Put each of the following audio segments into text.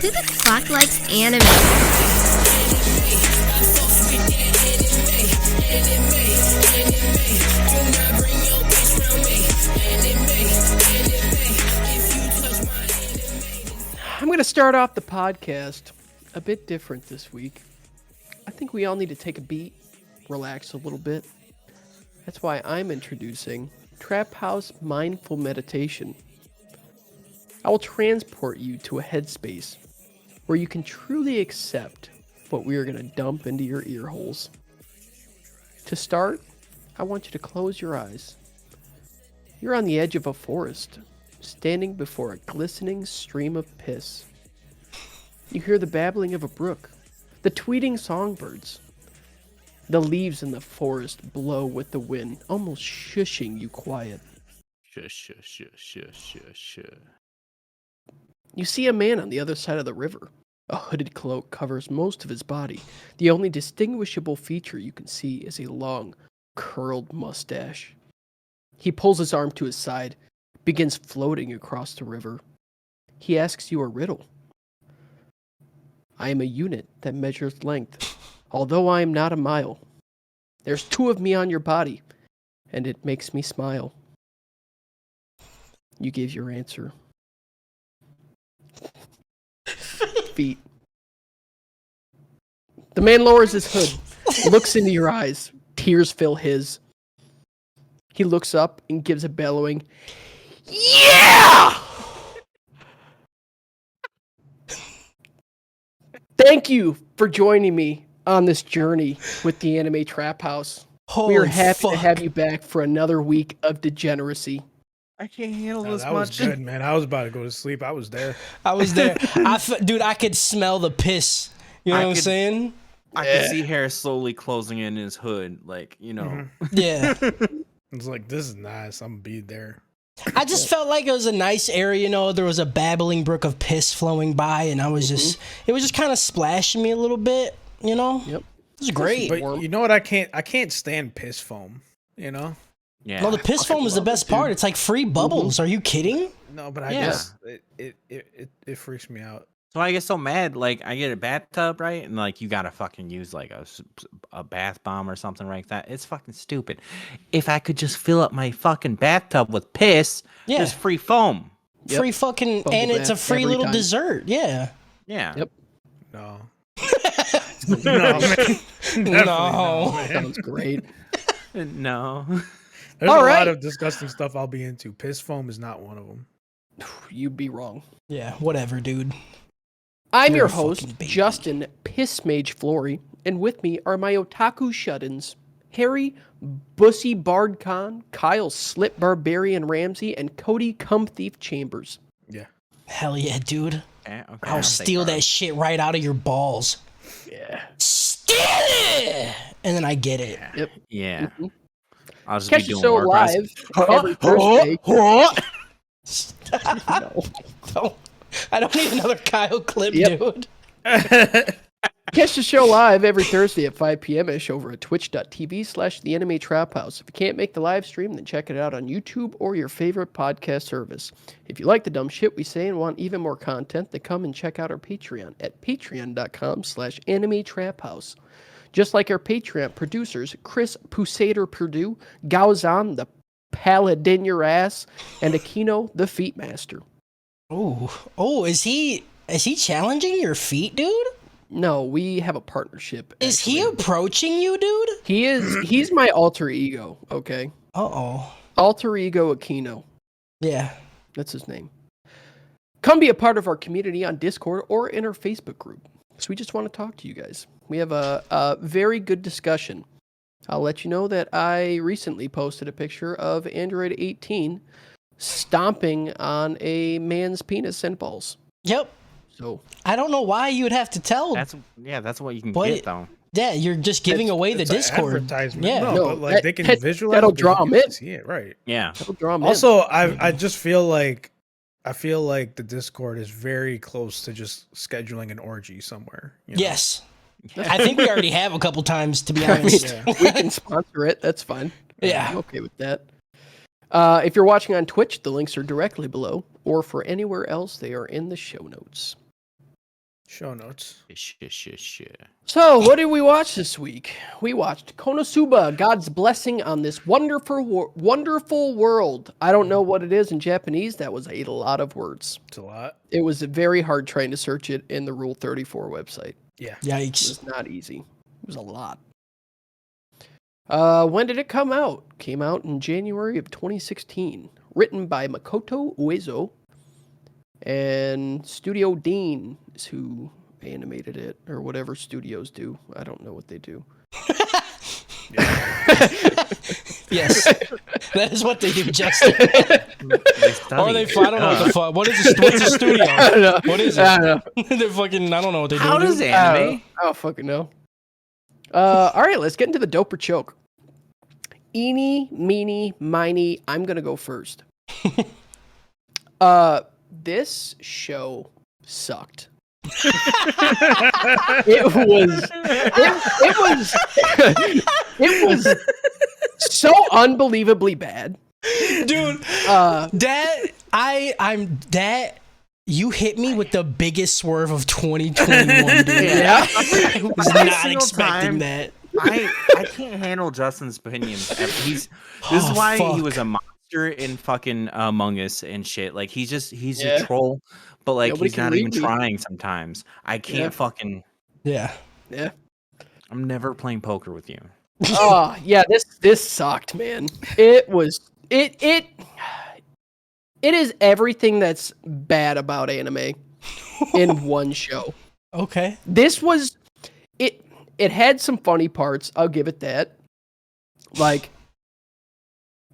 Who the fuck likes anime? I'm going to start off the podcast a bit different this week. I think we all need to take a beat, relax a little bit. That's why I'm introducing Trap House Mindful Meditation. I will transport you to a headspace where you can truly accept what we are going to dump into your ear holes. To start, I want you to close your eyes. You're on the edge of a forest, standing before a glistening stream of piss. You hear the babbling of a brook, the tweeting songbirds. The leaves in the forest blow with the wind, almost shushing you quiet. Shush, shush, shush, shush, shush, shush. You see a man on the other side of the river. A hooded cloak covers most of his body. The only distinguishable feature you can see is a long, curled mustache. He pulls his arm to his side, begins floating across the river. He asks you a riddle. I am a unit that measures length, although I am not a mile. There's two of me on your body, and it makes me smile. You give your answer. Feet. The man lowers his hood, looks into your eyes. Tears fill his. He looks up and gives a bellowing, "Yeah!" Thank you for joining me on this journey with the Anime Trap House. We are happy to have you back for another week of degeneracy. I can't handle this That much. was good, man. I was about to go to sleep. I was there. Dude, I could smell the piss. You know what I'm saying? I can see hair slowly closing in his hood, like, you know. Yeah. It's like, this is nice. I'm gonna be there. I just felt like it was a nice area, you know, there was a babbling brook of piss flowing by, and I was just, it was just kind of splashing me a little bit, you know? Yep. It was great. But you know what? I can't stand piss foam, you know? Yeah. No, the piss foam is the best part. It's like free bubbles. Are you kidding? No, but I just, it freaks me out. So I get so mad, like, I get a bathtub, right? And, like, you gotta fucking use, like, a bath bomb or something like that. It's fucking stupid. If I could just fill up my fucking bathtub with piss, there's free foam. Yep. Free fucking, Bubble and it's a bath free every little time. dessert. Yeah. Yeah. Yep. No. No, man. Definitely No. no, man. Sounds great. No. There's All a right. lot of disgusting stuff I'll be into. Piss foam is not one of them. You'd be wrong. Yeah, whatever, dude. I'm You're your a host, fucking baby. Justin Piss Mage Flory, and with me are my otaku shut-ins, Harry Bussy Bard Khan, Kyle Slip Barbarian Ramsey, and Cody Cum Thief Chambers. Yeah. Hell yeah, dude. Okay, I'll steal that shit right out of your balls. Yeah. Steal it! And then I get it. Yep. Yeah. Mhm. I'll just Catch be the doing show war live every Thursday. No. I don't need another Kyle clip, Yep. dude. Catch the show live every Thursday at 5 p.m.-ish over at twitch.tv/The Anime Trap House. If you can't make the live stream, then check it out on YouTube or your favorite podcast service. If you like the dumb shit we say and want even more content, then come and check out our Patreon at patreon.com/Anime Trap House. Just like our Patreon producers, Chris Pusader Purdue, Gauzan the Paladin Your Ass, and Aquino the Feet Master. Oh, is he challenging your feet, dude? No, we have a partnership. Is he actually. approaching you, dude? He's my alter ego, okay? Uh-oh. Alter ego Aquino. Yeah. That's his name. Come be a part of our community on Discord or in our Facebook group. So we just want to talk to you guys. We have a very good discussion. I'll let you know that I recently posted a picture of Android 18 stomping on a man's penis and balls. Yep. So I don't know why you would have to tell. That's what you can But get though. Yeah, you're just giving away the It's an Discord. advertisement. Yeah. No, No, but like they can visualize. that'll it, they draw can 'em in. see it, right? Yeah. that'll draw 'em in. Also, I just feel like the Discord is very close to just scheduling an orgy somewhere. You know? Yes. I think we already have a couple times, to be I mean, honest. we can sponsor it. That's fine. Yeah. I'm okay with that. If you're watching on Twitch, the links are directly below, or for anywhere else, they are in the show notes. Show notes. So, what did we watch this week? We watched Konosuba, God's Blessing on This Wonderful World. I don't know what it is in Japanese. That was a lot of words. It's a lot. It was very hard trying to search it in the Rule 34 website. Yeah. It Yikes. was not easy. It was a lot. When did it come out? Came out in January of 2016. Written by Makoto Uezo. And Studio Dean is who animated it, or whatever studios do. I don't know what they do. Yes, that is what they do, Justin. Or they, I don't know what the fuck. What's a studio? I don't know. What is it? I don't know. They're fucking. I don't know what they do. How does anime? I don't fucking know. All right, let's get into the dope or choke. Eeny, meeny, miny. I'm gonna go first. This show sucked. It was so unbelievably bad, Dude. You hit me with the biggest swerve of 2021, dude. Yeah. I was Every not single expecting time. that. I can't handle Justin's opinions. This is why he was a monster in fucking Among Us and shit. Like he's a troll, but like Nobody he's can not read even me. trying sometimes. I can't fucking. Yeah. Yeah. I'm never playing poker with you. Oh yeah, this sucked, man. It is everything that's bad about anime in one show. Okay. This was it had some funny parts, I'll give it that. Like,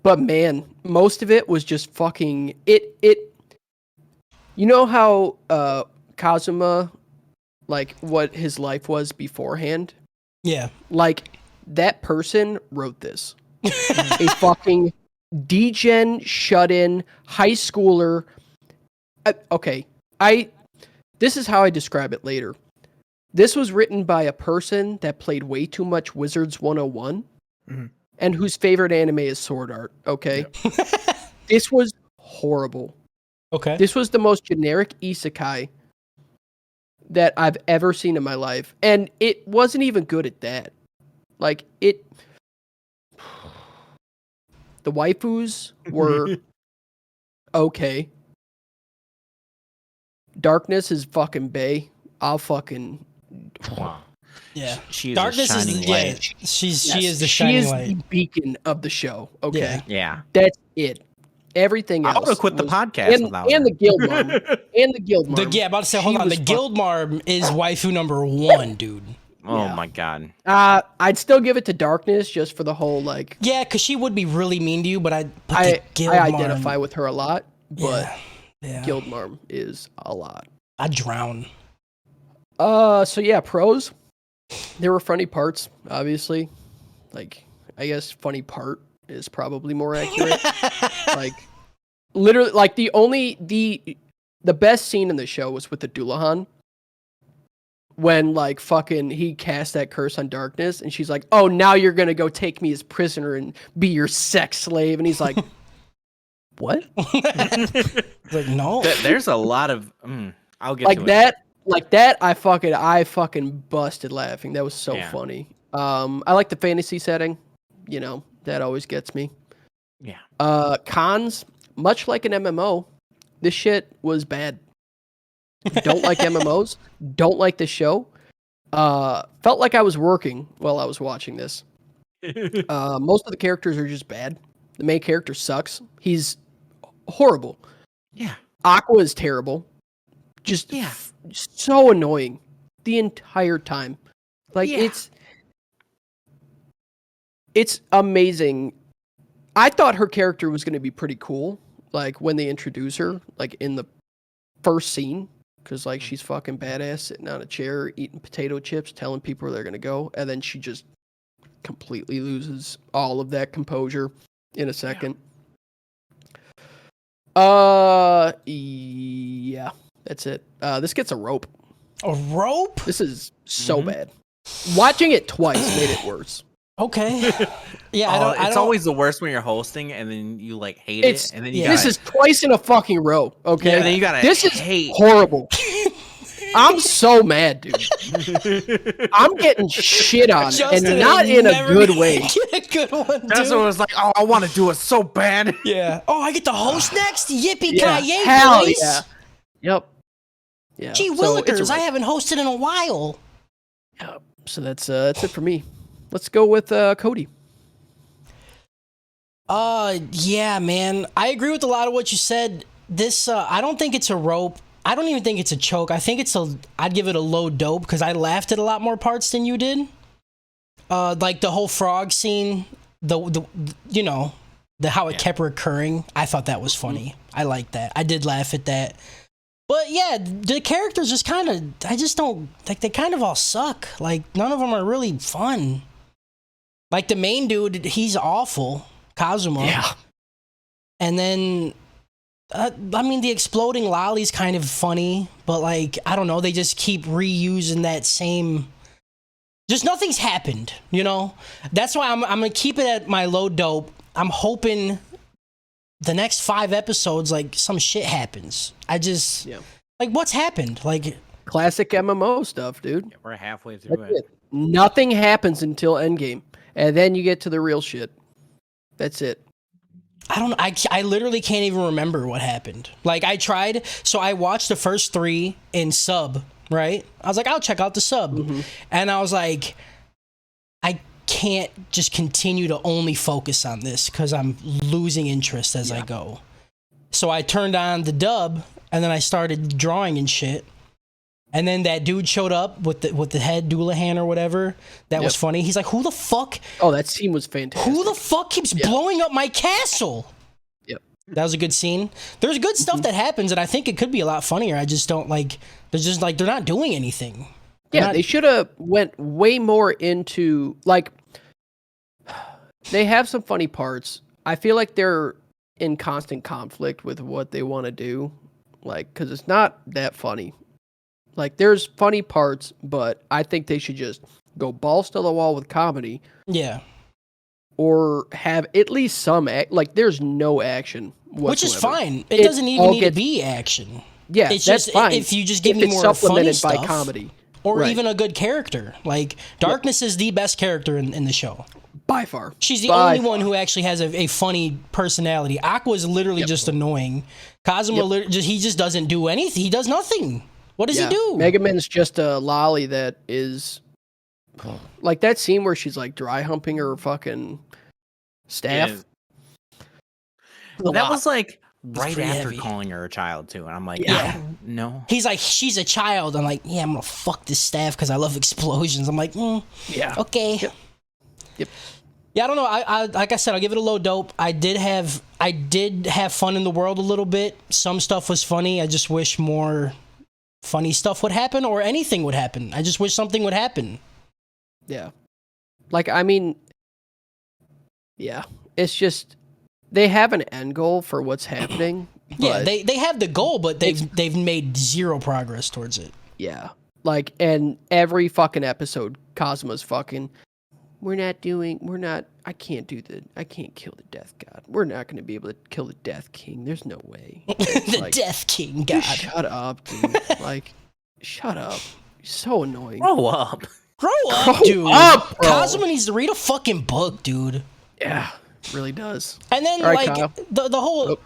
but man, most of it was just fucking it you know how Kazuma, like what his life was beforehand? Yeah. Like that person wrote this. A fucking degen shut-in high schooler. This is how I describe it later. This was written by a person that played way too much Wizards 101 and whose favorite anime is Sword Art, okay? Yep. This was horrible. Okay. This was the most generic isekai that I've ever seen in my life. And it wasn't even good at that. Like, the waifus were okay. Darkness is fucking bae. I'll fucking... Wow. Yeah. She is Darkness a shining is light. she is the she shining is light. the beacon of the show, okay? Yeah. That's it. Everything else. I would have quit the podcast without and her. the guild mom. And the guild mom. About to say, hold She on. The was Guild Marm is waifu number 1, dude. Oh Yeah. my god. I'd still give it to Darkness just for the whole, like... Yeah, because she would be really mean to you, but I Guild identify Marm, with her a lot, but yeah. Guild Marm is a lot. I drown. So yeah, pros. There were funny parts, obviously. Like, I guess funny part is probably more accurate. Like, literally, like the best scene in the show was with the Dullahan. When, like, fucking he cast that curse on Darkness, and she's like, oh, now you're gonna go take me as prisoner and be your sex slave. And he's like, what? Like, no. There's a lot of. I'll get Like to that. Like that, I fucking busted laughing. That was so Yeah. funny. I like the fantasy setting. You know, that always gets me. it. Yeah. Cons, much like an MMO, this shit was bad. Don't like MMOs. Don't like this show. Felt like I was working while I was watching this. Most of the characters are just bad. The main character sucks. He's horrible. Yeah. Aqua is terrible. Just so annoying the entire time. Like it's amazing. I thought her character was going to be pretty cool. Like when they introduce her, like in the first scene, because like she's fucking badass sitting on a chair eating potato chips, telling people where they're going to go, and then she just completely loses all of that composure in a second. Yeah. That's it. This gets a rope. A rope? This is so bad. Watching it twice made it worse. Okay. Yeah, It's always the worst when you're hosting and then you like hate It's it, and then you this gotta, is twice in a fucking row. Okay, and then you gotta this is hate. horrible. I'm so mad, dude. I'm getting shit on, Justin and not ain't in a never good gonna way. Get a good one, dude. Justin was like, "Oh, I want to do it so bad." Yeah. Oh, I get the host next. Yippee Yeah, ki yay, hell boys! yeah. Yep. Yeah. Gee so it's a willikers, I wrap. haven't hosted in a while. Yeah, so that's it for me. Let's go with Cody. Yeah, man. I agree with a lot of what you said. This, I don't think it's a rope. I don't even think it's a choke. I think I'd give it a low dope because I laughed at a lot more parts than you did. Like the whole frog scene, the you know, how it kept recurring. I thought that was funny. I liked that. I did laugh at that. But yeah, the characters just kind of, I just don't, like, they kind of all suck. Like, none of them are really fun. Like, the main dude, he's awful. Kazuma. Yeah. And then, I mean, the exploding lolly's kind of funny, but, like, I don't know, they just keep reusing that same, just nothing's happened, you know? That's why I'm going to keep it at my low dope. I'm hoping the next 5 episodes, like, some shit happens. Like, what's happened? Like, Classic MMO stuff, dude. We're halfway through That's it. Nothing happens until Endgame, and then you get to the real shit. That's it. I don't know. I literally can't even remember what happened. Like, I tried. So I watched the first 3 in sub, right? I was like, I'll check out the sub. Mm-hmm. And I was like, I can't just continue to only focus on this because I'm losing interest as I go. So I turned on the dub, and then I started drawing and shit. And then that dude showed up with the head Doulahan or whatever. That was funny. He's like, who the fuck? Oh, that scene was fantastic. Who the fuck keeps blowing up my castle? Yep. That was a good scene. There's good stuff that happens, and I think it could be a lot funnier. I just don't like. There's just like they're not doing anything. They should have went way more into, like, they have some funny parts. I feel like they're in constant conflict with what they want to do, like, because it's not that funny. Like, there's funny parts, but I think they should just go balls to the wall with comedy. Yeah. Or have at least some like, there's no action whatsoever. Which is fine. It doesn't even need to be action. Yeah, it's that's just fine. if you just give If me it's more funny supplemented by stuff, comedy. or even a good character. Like, Darkness is the best character in the show. By far. She's the only one who actually has a funny personality. Aqua is literally just annoying. Kazuma, he just doesn't do anything. He does nothing. What does he do? Megaman's just a lolly that is... Like, that scene where she's, like, dry humping her fucking staff. Yeah. That was, like, right pretty after heavy. calling her a child, too. And I'm like, no. He's like, she's a child. I'm like, yeah, I'm gonna fuck this staff because I love explosions. I'm like, okay. Yep. Yeah, I don't know. I like I said, I'll give it a low dope. I did have fun in the world a little bit. Some stuff was funny. I just wish more funny stuff would happen, or anything would happen. I just wish something would happen. Yeah. Like, I mean, yeah. It's just, they have an end goal for what's happening. Yeah, they have the goal, but they've made zero progress towards it. Yeah. Like, and every fucking episode, Kazuma's fucking, I can't kill the Death God. We're not going to be able to kill the Death King. There's no way. The Death King God. Shut up, dude. Like, shut up. You're so annoying. Grow up. Grow up, dude. up, bro. Kazuma needs to read a fucking book, dude. Yeah, really does. And then, All right, like, Kyle. the whole...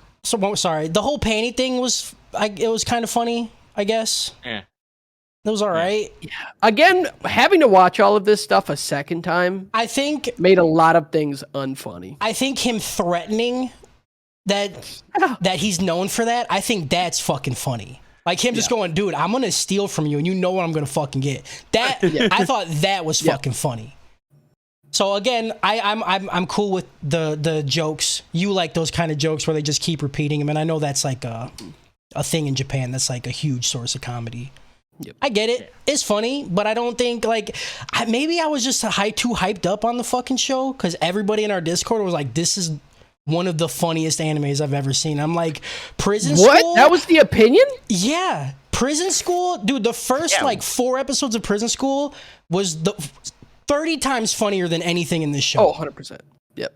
sorry. The whole panty thing was... it was kind of funny, I guess. Yeah. It was all right. Yeah. Again, having to watch all of this stuff a second time, I think made a lot of things unfunny. I think him threatening that he's known for that, I think that's fucking funny. Like him just going, dude, I'm gonna steal from you, and you know what I'm gonna fucking get. That I thought that was fucking funny. So again, I'm cool with the jokes. You like those kind of jokes where they just keep repeating them, and I know that's like a thing in Japan. That's like a huge source of comedy. Yep. I get it. It's funny, but I don't think, like, maybe I was just too hyped up on the fucking show because everybody in our Discord was like, this is one of the funniest animes I've ever seen. I'm like, Prison School? What? That was the opinion? Yeah. Prison School? Dude, the first, 4 episodes of Prison School was 30 times funnier than anything in this show. Oh, 100%. Yep.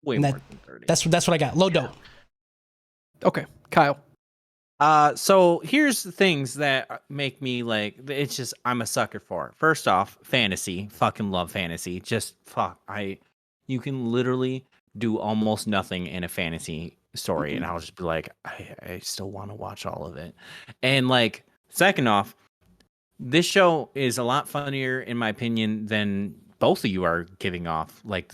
Way more than 30. That's what I got. Low dope. Okay, Kyle. So here's the things that make me like, it's just, I'm a sucker for. First off, fantasy. Fucking love fantasy. Just you can literally do almost nothing in a fantasy story, and I'll just be like, I still want to watch all of it. And like, second off, this show is a lot funnier, in my opinion, than both of you are giving off. Like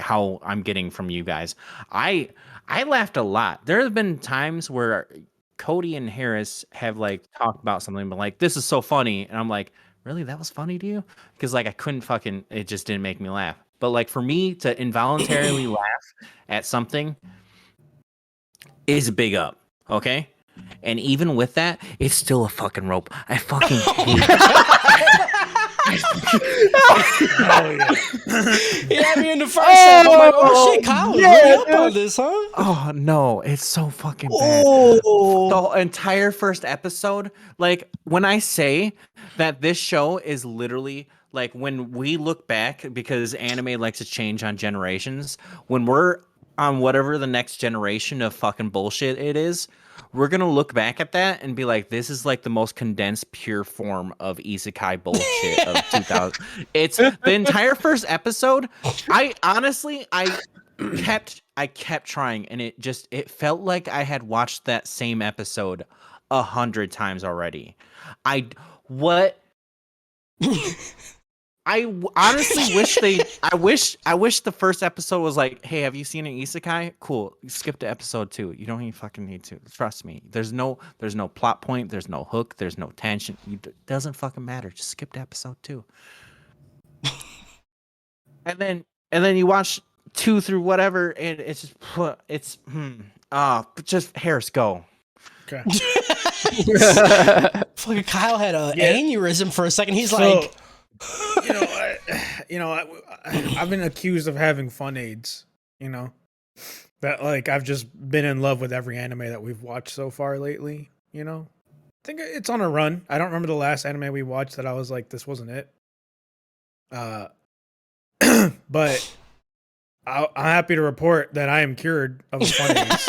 how I'm getting from you guys. I laughed a lot. There have been times where Cody and Harris have like talked about something, but like, this is so funny, and I'm like, really, that was funny to you? Because like, I couldn't fucking, it just didn't make me laugh. But like, for me to involuntarily laugh at something is a big up, okay? And even with that, it's still a fucking rope. I fucking hate Hell yeah. Yeah, I mean, in the first half, I'm like, oh shit, Kyle was really up on this, huh? Oh no, it's so fucking bad. Oh, The whole entire first episode, like when I say that this show is literally like, when we look back, because anime likes to change on generations, when we're on whatever the next generation of fucking bullshit it is, we're gonna look back at that and be like, this is like the most condensed pure form of isekai bullshit of 2000. It's the entire first episode. I honestly, I kept trying, and it felt like I had watched that same episode 100 times already. I honestly wish the first episode was like, hey, have you seen an isekai? Cool, skip to episode 2. You don't even fucking need to. Trust me. There's no plot point, there's no hook, there's no tension. It doesn't fucking matter. Just skip to episode 2. and then you watch 2 through whatever, and it's just just Harris, go. Okay. fucking Kyle had a Yeah. aneurysm for a second. He's So, like, I've been accused of having fun aids. That like I've just been in love with every anime that we've watched so far lately. I think it's on a run. I don't remember the last anime we watched that I was like, this wasn't it. But I'm happy to report that I am cured of fun aids.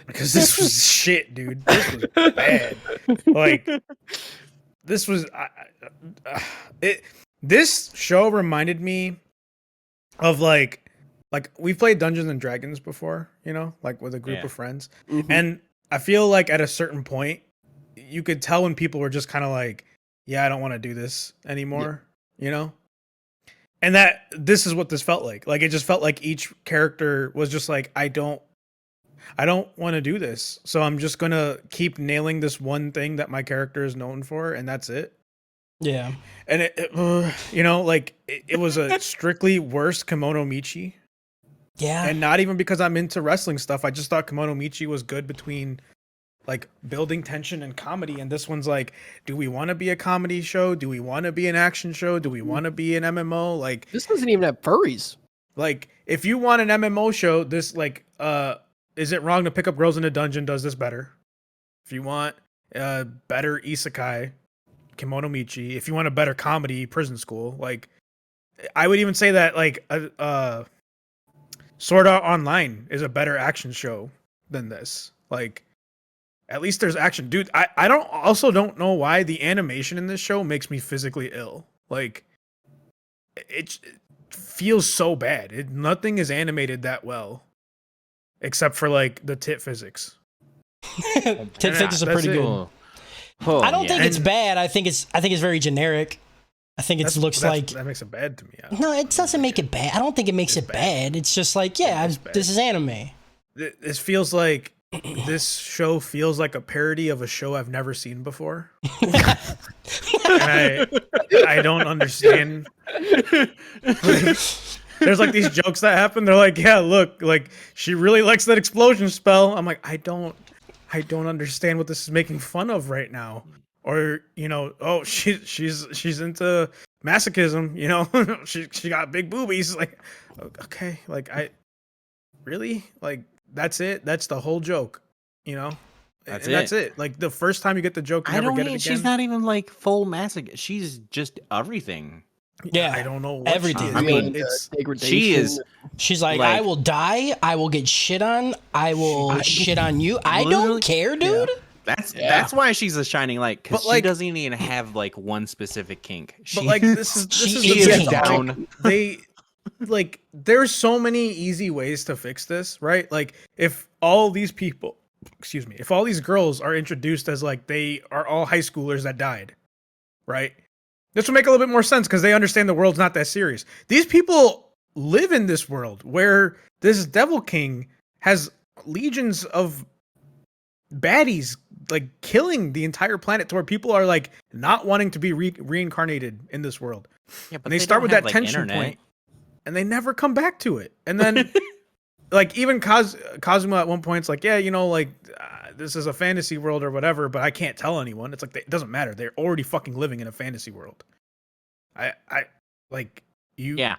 Because this was shit, dude. This was bad. Like, this was this show reminded me of like we've played Dungeons and Dragons before, like with a group of friends. Mhm. And I feel like at a certain point you could tell when people were just kind of like, yeah, I don't want to do this anymore, And that this is what this felt like. Like, it just felt like each character was just like, I don't want to do this. So I'm just going to keep nailing this one thing that my character is known for, and that's it. yeah. And it was a strictly worse Kimono Michi. Yeah. And not even because I'm into wrestling stuff. I just thought Kimono Michi was good between like building tension and comedy. And this one's like, do we want to be a comedy show? Do we want to be an action show? Do we want to be an MMO? Like, This doesn't even have furries. like if you want an MMO show, this like is it wrong to pick up girls in a dungeon? Does this better? If you want better isekai, Kimono Michi. If you want a better comedy, Prison School. Like, I would even say that like Sword Art Online is a better action show than this. Like, at least there's action, dude. I don't know why the animation in this show makes me physically ill. Like, it feels so bad. Nothing is animated that well, except for like the tit physics. Tit physics are that's pretty it. good. Oh, I don't yeah. think it's And- bad. I think it's very generic. I think it looks like that makes it bad to me. no, it doesn't make it bad. I don't think it makes it bad. It's just like, yeah, It's bad. this is anime. This feels like this show feels like a parody of a show I've never seen before. And I don't understand. There's like these jokes that happen. They're like, yeah, look, like she really likes that explosion spell. I'm like, I don't understand what this is making fun of right now. Or, oh, she's into masochism, she got big boobies. Like, okay, like I really like that's it. That's the whole joke, That's That's it. Like the first time you get the joke, you I never don't get it mean again. she's not even like full masochist. She's just everything. Yeah, I don't know what everything. she is. I mean, it's she is She's like, Like- I will die. I will get shit on. I will shit on you. I Literally- don't care, dude. that's why she's a shining light, because But, like- she doesn't even have like one specific kink. but like this is She the is thing. down. They like there's so many easy ways to fix this, right? Like if all these people, if all these girls are introduced as like they are all high schoolers that died, right? This would make a little bit more sense because they understand the world's not that serious. These people live in this world where this Devil King has legions of baddies like killing the entire planet to where people are like not wanting to be reincarnated in this world. Yeah, but And they start don't with have, that like, tension internet. point, and they never come back to it. And then, like even Kazuma at one point, it's like, yeah, this is a fantasy world or whatever, but I can't tell anyone. It's like it doesn't matter. They're already fucking living in a fantasy world. I like you. Yeah.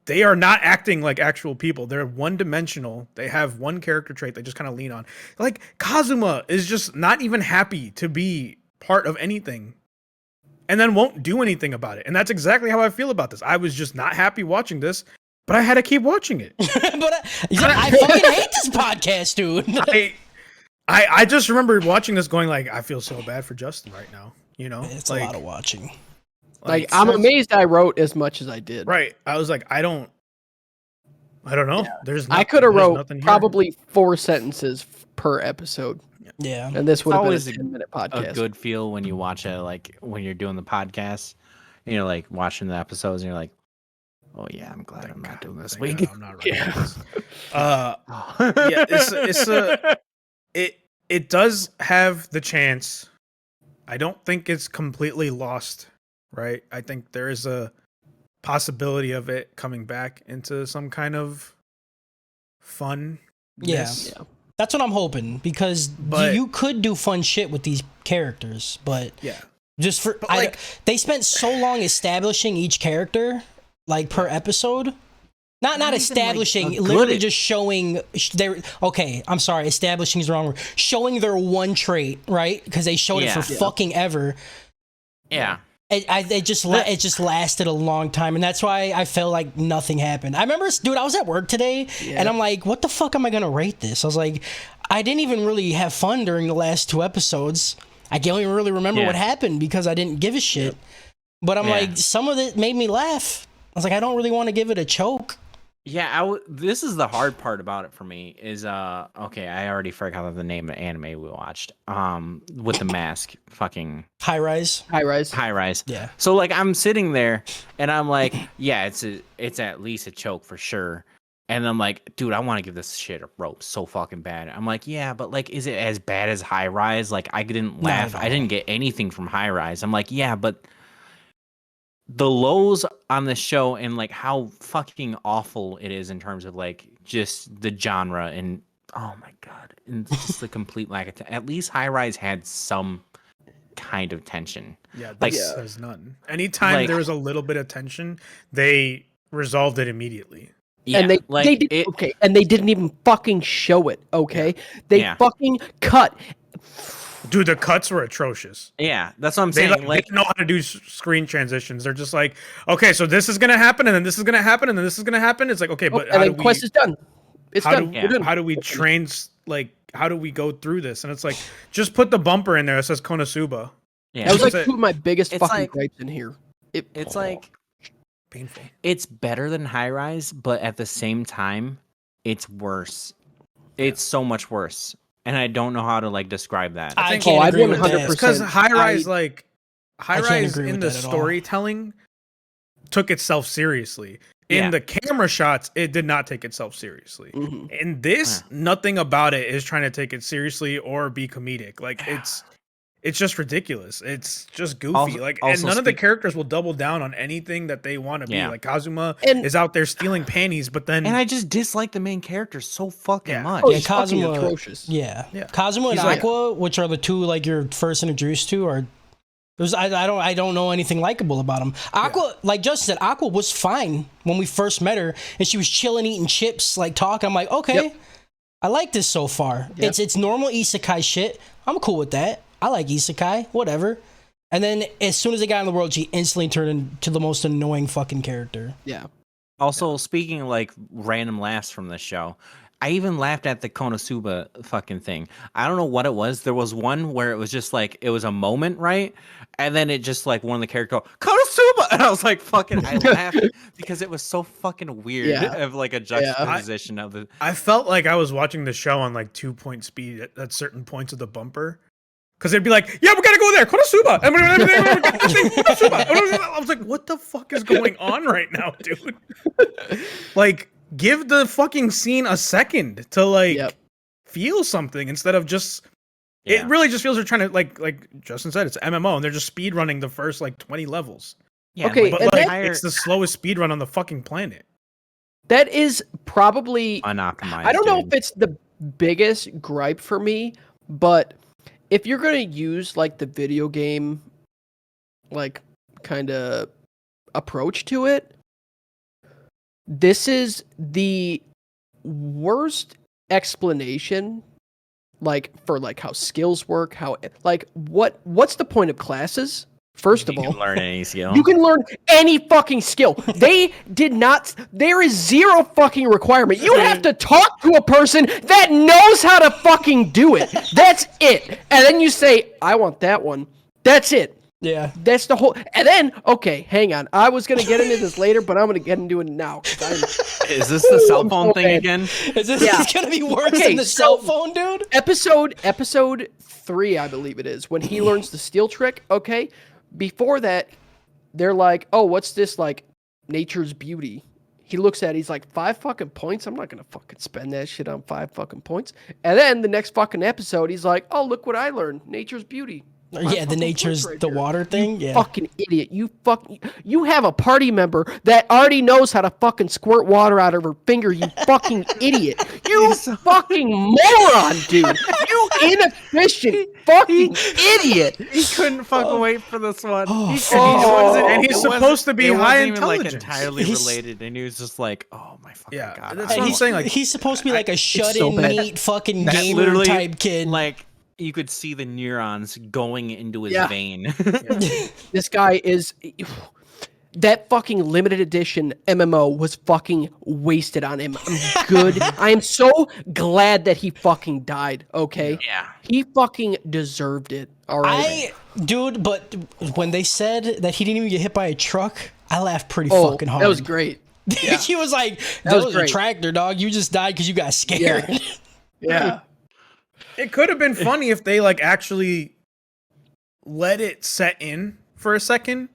They are not acting like actual people. They're one-dimensional. They have one character trait they just kind of lean on. Like Kazuma is just not even happy to be part of anything, and then won't do anything about it. And that's exactly how I feel about this. I was just not happy watching this, but I had to keep watching it. But I fucking hate this podcast, dude. I just remember watching this going like, I feel so bad for Justin right now. You know, It's like, a lot of watching. Like, I'm amazed I wrote as much as I did. Right. I was like, I don't know. Yeah. There's I could have there's wrote nothing here. probably 4 sentences per episode, Yeah. and this would have been a always 10-minute A podcast. good feel when you watch it, like when you're doing the podcast, and you're like watching the episodes, and you're like, oh yeah, I'm glad I'm not doing this Thank week. God I'm not writing this. Yeah, it does have the chance. I don't think it's completely lost, right? I think there is a possibility of it coming back into some kind of fun. Yeah. That's what I'm hoping, because But- you could do fun shit with these characters, but Yeah. just for But, like- they spent so long establishing each character, like per episode. Not even, like, establishing, a literally good- just showing their. Okay, I'm sorry, establishing is the wrong word. Showing their one trait, right? Because they showed it Yeah. for fucking ever. Yeah. It just lasted a long time, and that's why I felt like nothing happened. I remember, dude, I was at work today, and I'm like, what the fuck am I gonna rate this? I was like, I didn't even really have fun during the last 2 episodes. I can't even really remember Yeah. what happened because I didn't give a shit. But I'm Yeah. like, some of it made me laugh. I was like, I don't really want to give it a choke. Yeah, this is the hard part about it for me is okay, I already forgot the name of the anime we watched. With the mask, fucking High Rise. High rise. High Rise. Yeah. So like I'm sitting there and I'm like, yeah, it's at least a choke for sure. And I'm like, dude, I want to give this shit a rope so fucking bad. I'm like, yeah, but like, is it as bad as High Rise? Like, I didn't Not laugh. at I all. didn't get anything from High Rise. I'm like, yeah, but the lows on the show and like how fucking awful it is in terms of like just the genre and oh my god, and just the complete lack of at least High Rise had some kind of tension. Yeah, Like- this there's none. Anytime Like- there was a little bit of tension, they resolved it immediately. Yeah, And like they did it, okay, and they didn't even fucking show it. Okay, they Yeah. fucking cut. Dude, the cuts were atrocious. yeah, that's what I'm They saying. like, they know how to do screen transitions. They're just like, okay, so this is gonna happen, and then this is gonna happen, and then this is gonna happen. It's like, okay, but and how do then quest we is done. It's how done. do, We're done. how do we how do we go through this? And it's like, just put the bumper in there that says Konosuba. yeah, That was like That's it. 2 of my biggest It's fucking like- gripes in here. it's like Painful. it's better than High Rise, but at the same time, it's worse. It's so much worse, and I don't know how to like describe that. I think- can't I'd agree with 100% that. Because High Rise, I High can't Rise agree in with the that at all. storytelling took itself seriously. In Yeah. the camera shots, it did not take itself seriously. Mhm. In this, nothing about it is trying to take it seriously or be comedic. Like it's just ridiculous. It's just goofy. Also- and also none of the speak- characters will double down on anything that they want to be. Yeah. Like Kazuma And- is out there stealing panties, but then And I just dislike the main character so fucking Yeah. much. Oh, Yeah, he's fucking Kazuma- atrocious. Yeah. Yeah. Kazuma and He's like- Aqua, which are the two like you're first introduced to, are I don't know anything likable about them. Aqua, like Justin said, Aqua was fine when we first met her, and she was chilling, eating chips, like talking. I'm like, okay, Yep. I like this so far. Yep. It's normal isekai shit. I'm cool with that. I like isekai, whatever. And then as soon as they got in the world, she instantly turned into the most annoying fucking character. Yeah. Also, speaking of like random laughs from the show, I even laughed at the Konosuba fucking thing. I don't know what it was. There was one where it was just like it was a moment, right? And then it just like one of the characters go Konosuba, and I was like, "Fucking!" I laughed because it was so fucking weird Yeah. of like a juxtaposition of the. I felt like I was watching the show on like 2-point speed at certain points of the bumper. Because they'd be like, yeah, we gotta go there, Konosuba. Konosuba. I was like, what the fuck is going on right now, dude? Like, give the fucking scene a second to like feel something instead of just. Yeah. It really just feels they're trying to like Justin said, it's MMO and they're just speed running the first like 20 levels. Yeah, okay, but like it's the slowest speed run on the fucking planet. That is probably unoptimized. I don't know if it's the biggest gripe for me, but if you're gonna use like the video game like kind of approach to it, this is the worst explanation like for like how skills work, how like what's the point of classes? First of all, you can learn any skill. You can learn any fucking skill. They did not. There is zero fucking requirement. You have to talk to a person that knows how to fucking do it. That's it. And then you say, "I want that one." That's it. Yeah. That's the whole. And then, okay, hang on. I was gonna get into this later, but I'm gonna get into it now. Is this the cell phone thing again? Is this gonna be worse than the cell phone, dude? Episode 3, I believe it is, when he learns the steal trick. Okay. Before that, they're like, oh, what's this, like, nature's beauty? He looks at it, he's like, 5 fucking points? I'm not going to fucking spend that shit on 5 fucking points. And then the next fucking episode, he's like, oh, look what I learned. Nature's beauty. Yeah, the nature's right the here. Water thing. You yeah. Fucking idiot. You have a party member that already knows how to fucking squirt water out of her finger, you fucking idiot. You fucking moron, dude. You inefficient fucking idiot. He couldn't fucking wait for this one. He's supposed to be high intelligence. Like entirely related, and he was just like, "Oh my fucking god!" That's what I'm saying. Like, he's supposed to be like a shut-in, neat fucking gamer type kid. Like you could see the neurons going into his vein. This guy is. That fucking limited edition MMO was fucking wasted on him. I'm good. I am so glad that he fucking died, okay? Yeah. He fucking deserved it, all right? Dude, but when they said that he didn't even get hit by a truck, I laughed pretty fucking hard. That was great. Yeah. He was like, that was a tractor, dog. You just died because you got scared. Yeah. It could have been funny if they like actually let it set in for a second.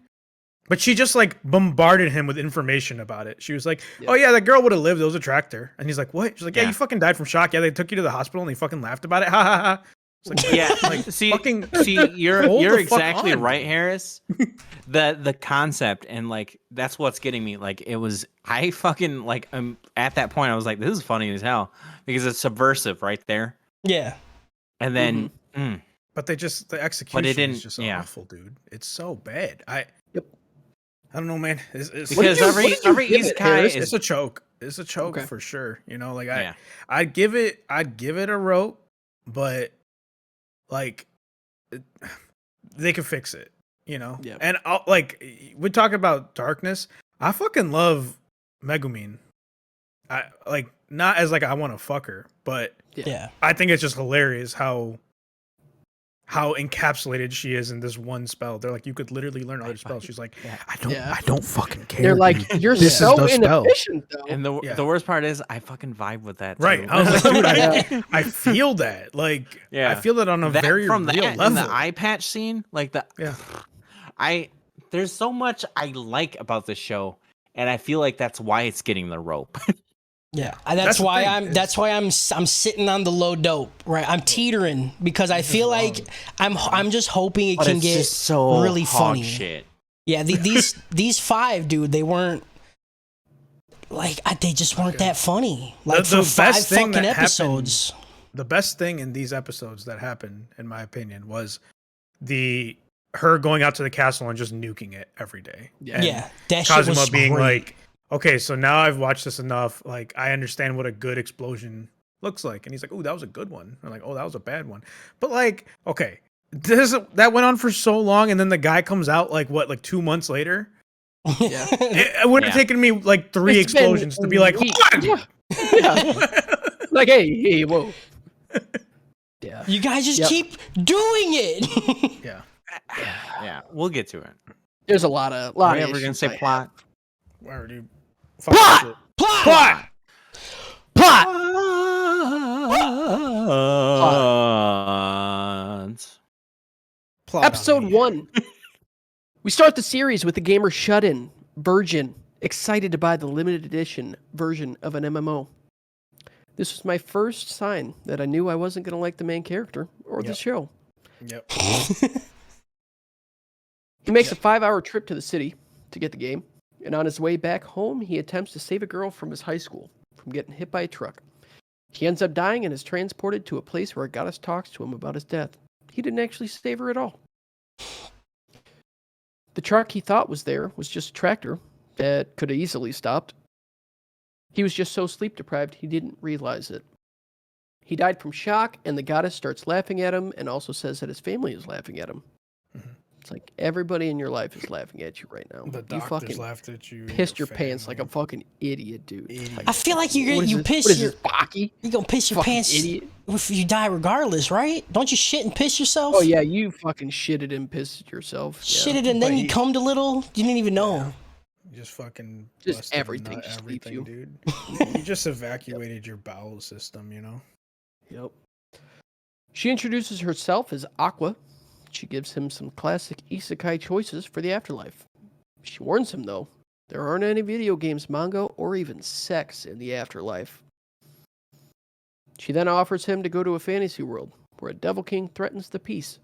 But she just like bombarded him with information about it. She was like, "Oh yeah, that girl would have lived. It was a tractor." And he's like, "What?" She's like, "Yeah, you fucking died from shock. Yeah, they took you to the hospital and they fucking laughed about it. Ha ha ha." It's like, yeah, like, see, you're exactly right, Harris. The concept and like that's what's getting me. Like it was, I fucking like at that point I was like, this is funny as hell because it's subversive right there. Yeah, and then, but the execution is just awful, dude. It's so bad. I don't know, man. It's because every isekai is it's a choke. It's a choke for sure. You know, like I'd give it a rope, but like they could fix it. You know, and we talk about darkness. I fucking love Megumin. I like not as like I want to fuck her, but I think it's just hilarious how encapsulated she is in this one spell. They're like, you could literally learn other spells. She's like, I don't fucking care. They're like, you're so inefficient though. And the worst part is, I fucking vibe with that. Right. Too. I was like, dude, I feel that. Like, I feel that on a very real level. And the eye patch scene, like there's so much I like about this show, and I feel like that's why it's getting the rope. Yeah, and that's why I'm sitting on the low dope, right? I'm teetering because I feel like I'm just hoping it can get so really funny. Shit. Yeah, these 5, dude, they weren't like they just weren't that funny. Like for 5 fucking episodes. The best thing in these episodes that happened, in my opinion, was her going out to the castle and just nuking it every day. Yeah, that Kazuma shit was being great. like, okay, so now I've watched this enough. Like, I understand what a good explosion looks like. And he's like, oh, that was a good one. I'm like, oh, that was a bad one. But like, okay, That went on for so long, and then the guy comes out like 2 months later. Yeah. It would have taken me like 3 It's been explosions to be like, weeks. "Hold on!" Yeah. Like, hey, whoa. Yeah. You guys just keep doing it. Yeah, we'll get to it. There's a lot of Are we ever gonna issues say I plot? Where do you Plot! Plot. Plot! Plot! plot Episode on me. 1. We start the series with the gamer shut-in, Virgin, excited to buy the limited edition version of an MMO. This was my first sign that I knew I wasn't going to like the main character or the show. Yep. He makes a 5-hour trip to the city to get the game, and on his way back home, he attempts to save a girl from his high school from getting hit by a truck. He ends up dying and is transported to a place where a goddess talks to him about his death. He didn't actually save her at all. The truck he thought was there was just a tractor that could have easily stopped. He was just so sleep deprived he didn't realize it. He died from shock, and the goddess starts laughing at him and also says that his family is laughing at him. Mhm. It's like everybody in your life is laughing at you right now. The You doctors fucking laughed at you. pissed your pants like a fucking idiot, dude. Idiot. I feel like What is you this- piss what is your this, Baki? you gonna piss your Fucking pants idiot. if you die regardless, right? Don't you shit and piss yourself? Oh yeah, you fucking shitted and pissed yourself. Yeah. Shitted and then you cummed a little. You didn't even know. Just fucking Just busted a everything nut, just leaves everything, you. dude. You just evacuated your bowel system, you know. Yep. She introduces herself as Aqua. She gives him some classic isekai choices for the afterlife. She warns him, though, there aren't any video games, manga, or even sex in the afterlife. She then offers him to go to a fantasy world where a devil king threatens the peace.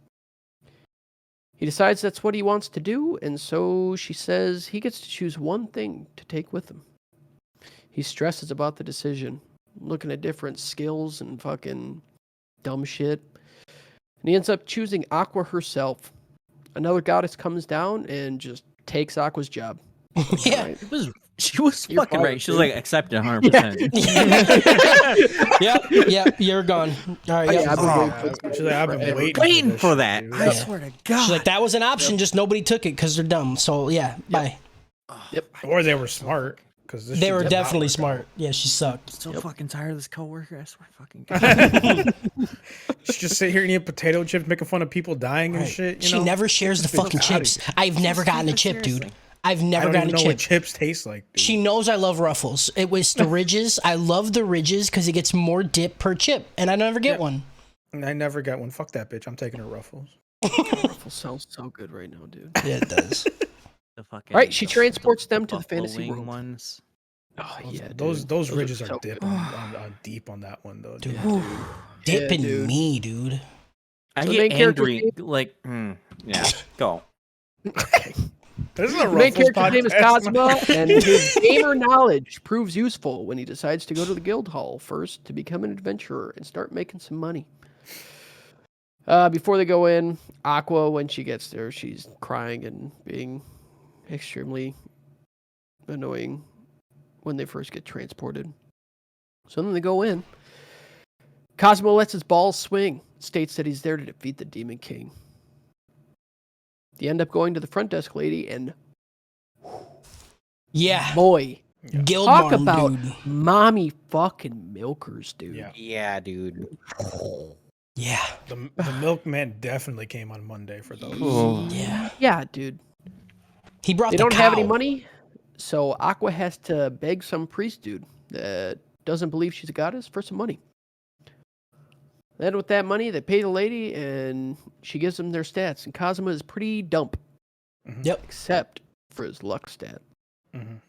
He decides that's what he wants to do, and so she says he gets to choose one thing to take with him. He stresses about the decision, looking at different skills and fucking dumb shit. And he ends up choosing Aqua herself. Another goddess comes down and just takes Aqua's job. Yeah. Alright. She was You're fucking fired, right. She was dude. like accepted 100%. Yep, you're gone. All right, yep. Yeah, I've been waiting for this She's like, I've been forever. waiting, Waiting for this that. shit, I dude. swear to She's God. like, that was an option, just nobody took it because they're dumb. So yeah, bye. Or they were smart because They were definitely smart. Yeah, she sucked. So fucking tired of this coworker. I swear to fucking God. Just sit here and eat potato chips, making fun of people dying and Right. shit. You She know? never shares the Get this fucking bitch outta chips. here. I've never gotten a chip, dude. Seriously. I've I never don't gotten even a know what chip. chips taste like. Dude. She knows I love Ruffles. It was the Ridges. I love the Ridges because it gets more dip per chip, and I never get one. I never got one. Fuck that bitch. I'm taking her Ruffles. Ruffles sounds so good right now, dude. Yeah, it does. The fucking, Right, she transports them to the buffalo fantasy wing world. Ones. Oh, yeah, those dude. ridges so are dip good. on deep on that one though. Dude. Dude. Dipping dude. me, dude. I So the get main character angry. name- Like, yeah, go. This is a The main Ruffles character's name is podcast. Cosmo, and his gamer knowledge proves useful when he decides to go to the guild hall first to become an adventurer and start making some money. Before they go in, Aqua, when she gets there, she's crying and being extremely annoying when they first get transported. So then they go in. Cosmo lets his balls swing, states that he's there to defeat the Demon King. They end up going to the front desk lady, and Yeah. boy, Guild talk Marm, about dude. mommy fucking milkers, dude. Yeah. Yeah, dude. Yeah. The milkman definitely came on Monday for those. Yeah. Yeah, dude. He brought They the don't have any cow. money, so Aqua has to beg some priest dude that doesn't believe she's a goddess for some money. Then with that money, they pay the lady, and she gives them their stats. And Cosmo is pretty dump, Yep. except for his luck stat. Mhm.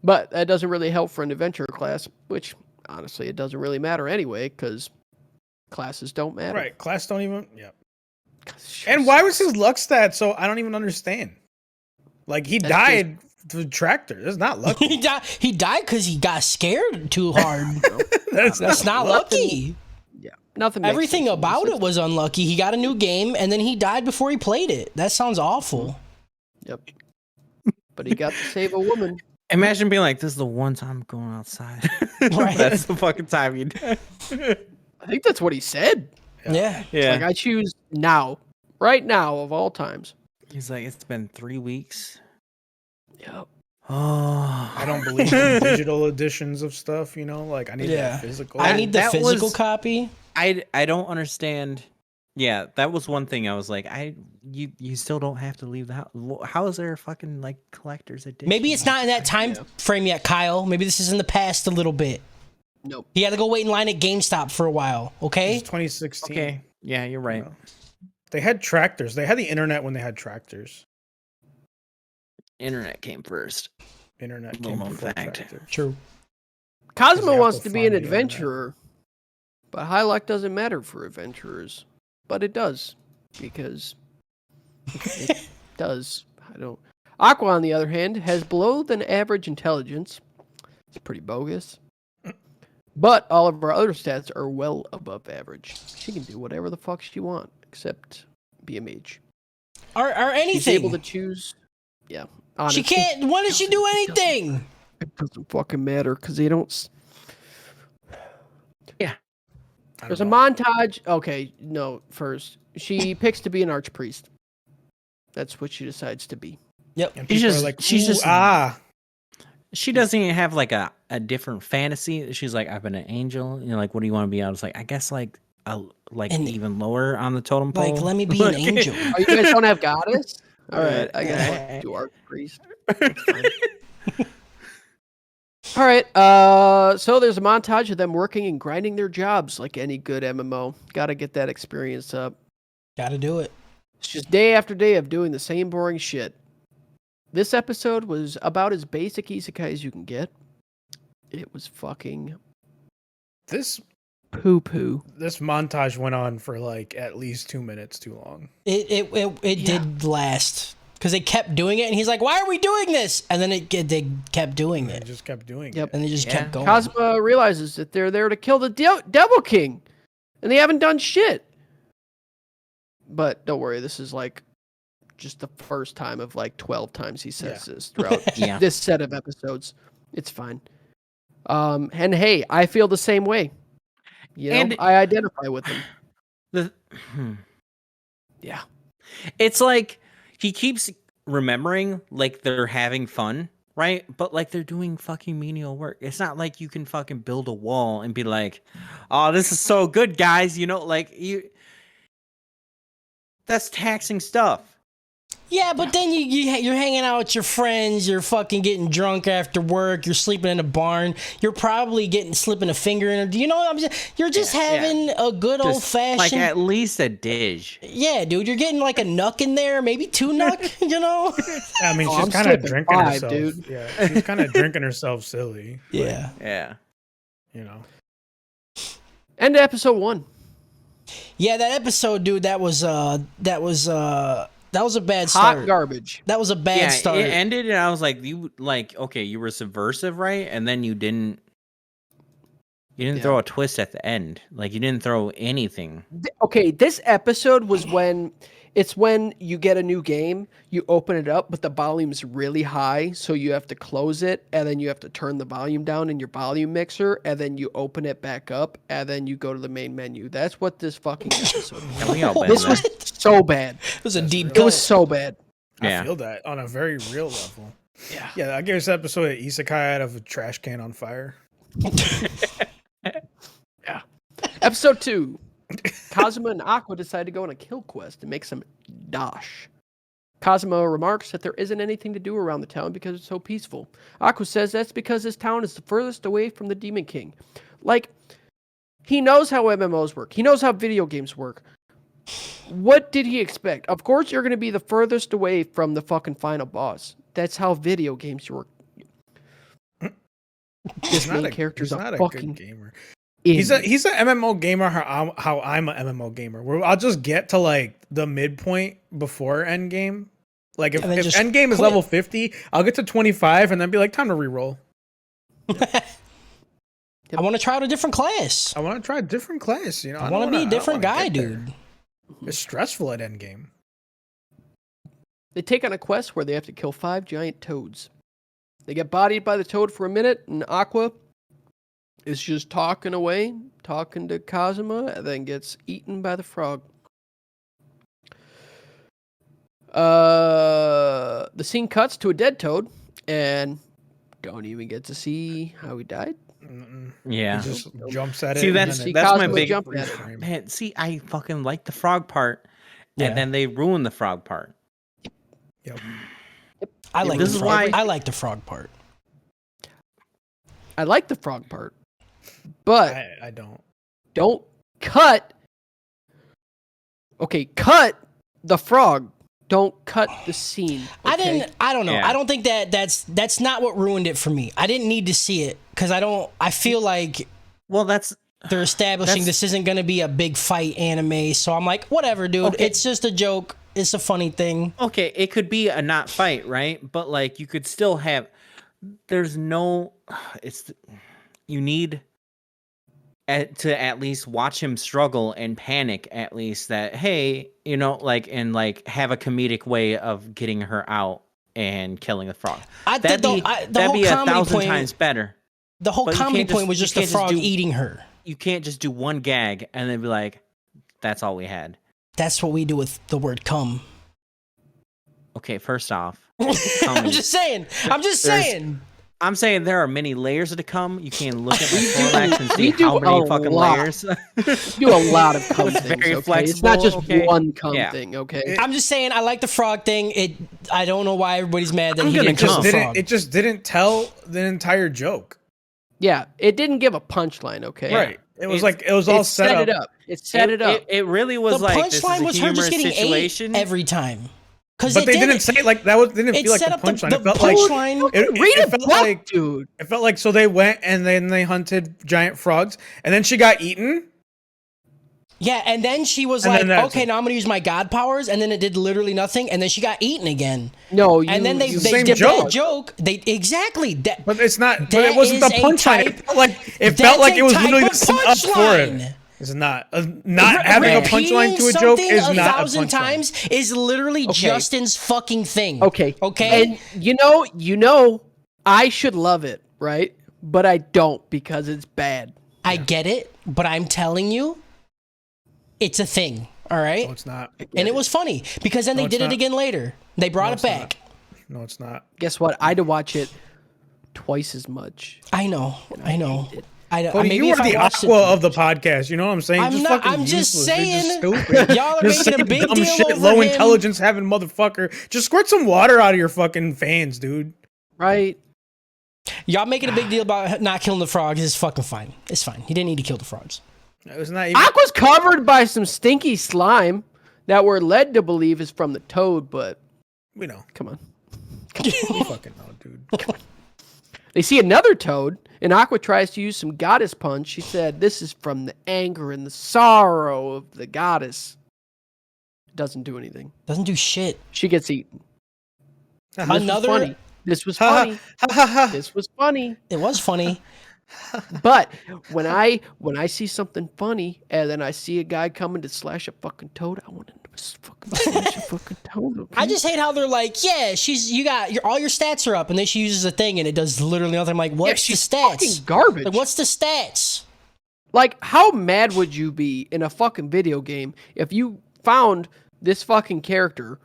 But that doesn't really help for an adventurer class, which honestly it doesn't really matter anyway, because classes don't matter. Right, class don't even. Yeah. 'Cause it's And just- why was his luck stat so? I don't even understand. Like he That's died through tractor. That's not lucky. He died because he got scared too hard. That's That's not lucky. Yeah, nothing. Makes Everything sense. about it was unlucky. He got a new game and then he died before he played it. That sounds awful. Yep. But he got to save a woman. Imagine being like, this is the one time I'm going outside. Right. That's the fucking time you die. I think that's what he said. Yeah. It's like, I choose now, right now of all times. He's like, it's been 3 weeks. Yep. Oh, I don't believe in digital editions of stuff. You know, like I need that physical. I need the That physical was- copy. I don't understand. Yeah, that was one thing I was like, you still don't have to leave the house. How is there a fucking like collector's edition? Maybe it's not in that time frame yet, Kyle. Maybe this is in the past a little bit. Nope. You got to go wait in line at GameStop for a while. Okay. It's 2016. Okay, yeah, you're right. You know? They had tractors. They had the internet when they had tractors. Internet came first. Internet Little came known before fact. tractors. True. Cosmo have wants to to be an find the internet. adventurer, but high luck doesn't matter for adventurers. But it does, because it does. I don't. Aqua, on the other hand, has below than average intelligence. It's pretty bogus. But all of our other stats are well above average. She can do whatever the fuck she wants, except be a mage. Or She's able anything. to choose. Yeah. She Honestly, can't. Why does she do anything? It doesn't fucking matter because they don't. I There's a don't know. montage. Okay, no. First, she picks to be an archpriest. That's what she decides to be. Yep. And She's people just- are like, she's "Ooh, just- ah." She doesn't even have like a different fantasy. She's like, I've been an angel. You know, like, what do you want to be? I was like, I guess like And- even lower on the totem pole. Like, let me be an angel. Oh, you guys don't have goddess? All right, I guess Yeah. I'll do archpriest. That's fine. All right. So there's a montage of them working and grinding their jobs like any good MMO. Got to get that experience up. Got to do it. It's just day after day of doing the same boring shit. This episode was about as basic isekai as you can get. It was fucking This poo-poo. this montage went on for like at least 2 minutes too long. It did last because they kept doing it, and he's like, "Why are we doing this?" And then they kept doing They it, just kept doing Yep. it. and they just Yeah. kept going. Cosmo realizes that they're there to kill the Devil King, and they haven't done shit. But don't worry, this is like just the first time of like 12 times he says this throughout Yeah. this set of episodes. It's fine. And hey, I feel the same way. You know, And- I identify with them. Yeah. It's like he keeps remembering like they're having fun, right? But like they're doing fucking menial work. It's not like you can fucking build a wall and be like, "Oh, this is so good, guys." You know, like that's taxing stuff. Yeah, but then you're hanging out with your friends. You're fucking getting drunk after work. You're sleeping in a barn. You're probably slipping a finger in. Do you know what I'm saying? You're just having a good old Just, fashioned. like at least a dish. Yeah, dude, you're getting like a nuck in there, maybe 2 nuck. You know? I mean, Oh, she's I'm kind of slipping drinking 5, herself. dude. Yeah, she's kind of drinking herself silly. Yeah. Yeah. You know. End of episode 1. Yeah, that episode, dude. That was a bad Hot start. garbage. That was a bad Yeah, start. it ended and I was like, okay, you were subversive, right? And then you didn't Yeah. throw a twist at the end. Like you didn't throw anything. Okay, this episode was when you get a new game, you open it up, but the volume's really high, so you have to close it, and then you have to turn the volume down in your volume mixer, and then you open it back up, and then you go to the main menu. That's what this fucking episode was. And we all been This there. was so bad. It was a deep It cut. was so bad. Yeah. I feel that on a very real level. Yeah. Yeah, I gave this episode an isekai out of a trash can on fire. Episode 2. Kazuma and Aqua decide to go on a kill quest and make some dash. Kazuma remarks that there isn't anything to do around the town because it's so peaceful. Aqua says that's because this town is the furthest away from the Demon King. Like, he knows how MMOs work. He knows how video games work. What did he expect? Of course you're going to be the furthest away from the fucking final boss. That's how video games work. This main character's he's not a a fucking good gamer. idiot. He's an MMO gamer how I'm an MMO gamer. Where I'll just get to like the midpoint before end game. Like if And then just end game is quit. level 50, I'll get to 25 and then be like, time to reroll. I want to try out a different class. I want to try a different class. You know, I don't want to be wanna- a I don't different wanna guy, get there. dude. It's stressful at end game. They take on a quest where they have to kill 5 giant toads. They get bodied by the toad for a minute, and Aqua is just talking away, talking to Kazuma, and then gets eaten by the frog. The scene cuts to a dead toad, and don't even get to see how he died. Yeah. He just jumps at it. See, and that's then it- that's my Cosmo big jump at it. frame. man. See, I fucking like the frog part, Yeah. and then they ruin the frog part. Yep. I like This the is frog. why- I like the frog part. I like the frog part, but I don't. don't cut. Okay, cut the frog. Don't cut the scene. I okay? didn't. I don't know. Yeah. I don't think that's not what ruined it for me. I didn't need to see it because I don't. I feel like Well, that's they're establishing this isn't going to be a big fight anime. So I'm like, whatever, dude. Okay. It's just a joke. It's a funny thing. okay. It could be a not fight, right? But like, you could still have. There's no. It's you need. To at least watch him struggle and panic, at least that hey, you know, like and like have a comedic way of getting her out and killing the frog. The That'd whole be a comedy 1,000 point. times better. The whole But you comedy can't point just- was you just the can't just frog do- eating her. You can't just do one gag and then be like, "That's all we had." That's what we do with the word "come." Okay, first off, I'm just saying. I'm just There's- saying. I'm saying there are many layers to come. You can look at my We do- Snorlax and see we do how many a fucking lot. layers. You do a lot of cum It's things. very Okay? It's not flexible, just okay? one cum Yeah. thing. Okay. I'm just saying. I like the frog thing. I don't know why everybody's mad that I'm he gonna didn't kill come. the frog. It just didn't tell the entire joke. Yeah, it didn't give a punchline. Okay. Yeah. Right. It was It's- like it was all It set set up. it up. It set it up. It really was The like this is punchline a was her just humorous getting situation. ate every time. Because But they didn't say it like that. Was didn't It feel like set the up the punchline. It felt punchline. like it Read it felt back, like dude. it felt like so they went and then they hunted giant frogs and then she got eaten. Yeah, and then she was And like, then that's "Okay, it. now I'm gonna use my god powers," and then it did literally nothing, and then she got eaten again. No, And then they Same did joke. that joke. They exactly that. But it's not. But That it wasn't the is a punchline. type- It felt like That's it was a type literally of the setup for it. punchline. It's not not having a punchline to a joke Repeating is something not a 1,000 punchline. times is literally Okay. Justin's fucking thing. Okay. Okay. And you know, I should love it, right? But I don't because it's bad. I get it, but I'm telling you, it's a thing. All right. No, it's not. And it was funny because then they it's did it not. again later. They brought it it's not. back. No, it's not. Guess what? I had to watch it twice as much. I know. Cody, Maybe you if are I the watched aqua it, of the podcast. You know what I'm saying? I'm not- fucking I'm just useless. You're saying, stupid. y'all are Just making a saying big dumb deal shit, over low him. intelligence having motherfucker. Just squirt some water out of your fucking fans, dude. Right? y'all making a big deal about not killing the frogs is fucking fine. It's fine. He didn't need to kill the frogs. It was not even. Aqua's covered by some stinky slime that we're led to believe is from the toad, but We know. come on. We fucking know, dude. They see another toad, and Aqua tries to use some goddess punch. She said, "This is from the anger and the sorrow of the goddess." Doesn't do anything. Doesn't do shit. She gets eaten. This Another. was funny. This was funny. This was funny. It was funny. But when I see something funny and then I see a guy coming to slash a fucking toad, I want him to fucking slash a fucking toad. Okay? I just hate how they're like, yeah, all your stats are up, and then she uses a thing and it does literally nothing. I'm like, what's she's the fucking stats? garbage. Like, what's the stats? Like, how mad would you be in a fucking video game if you found this fucking character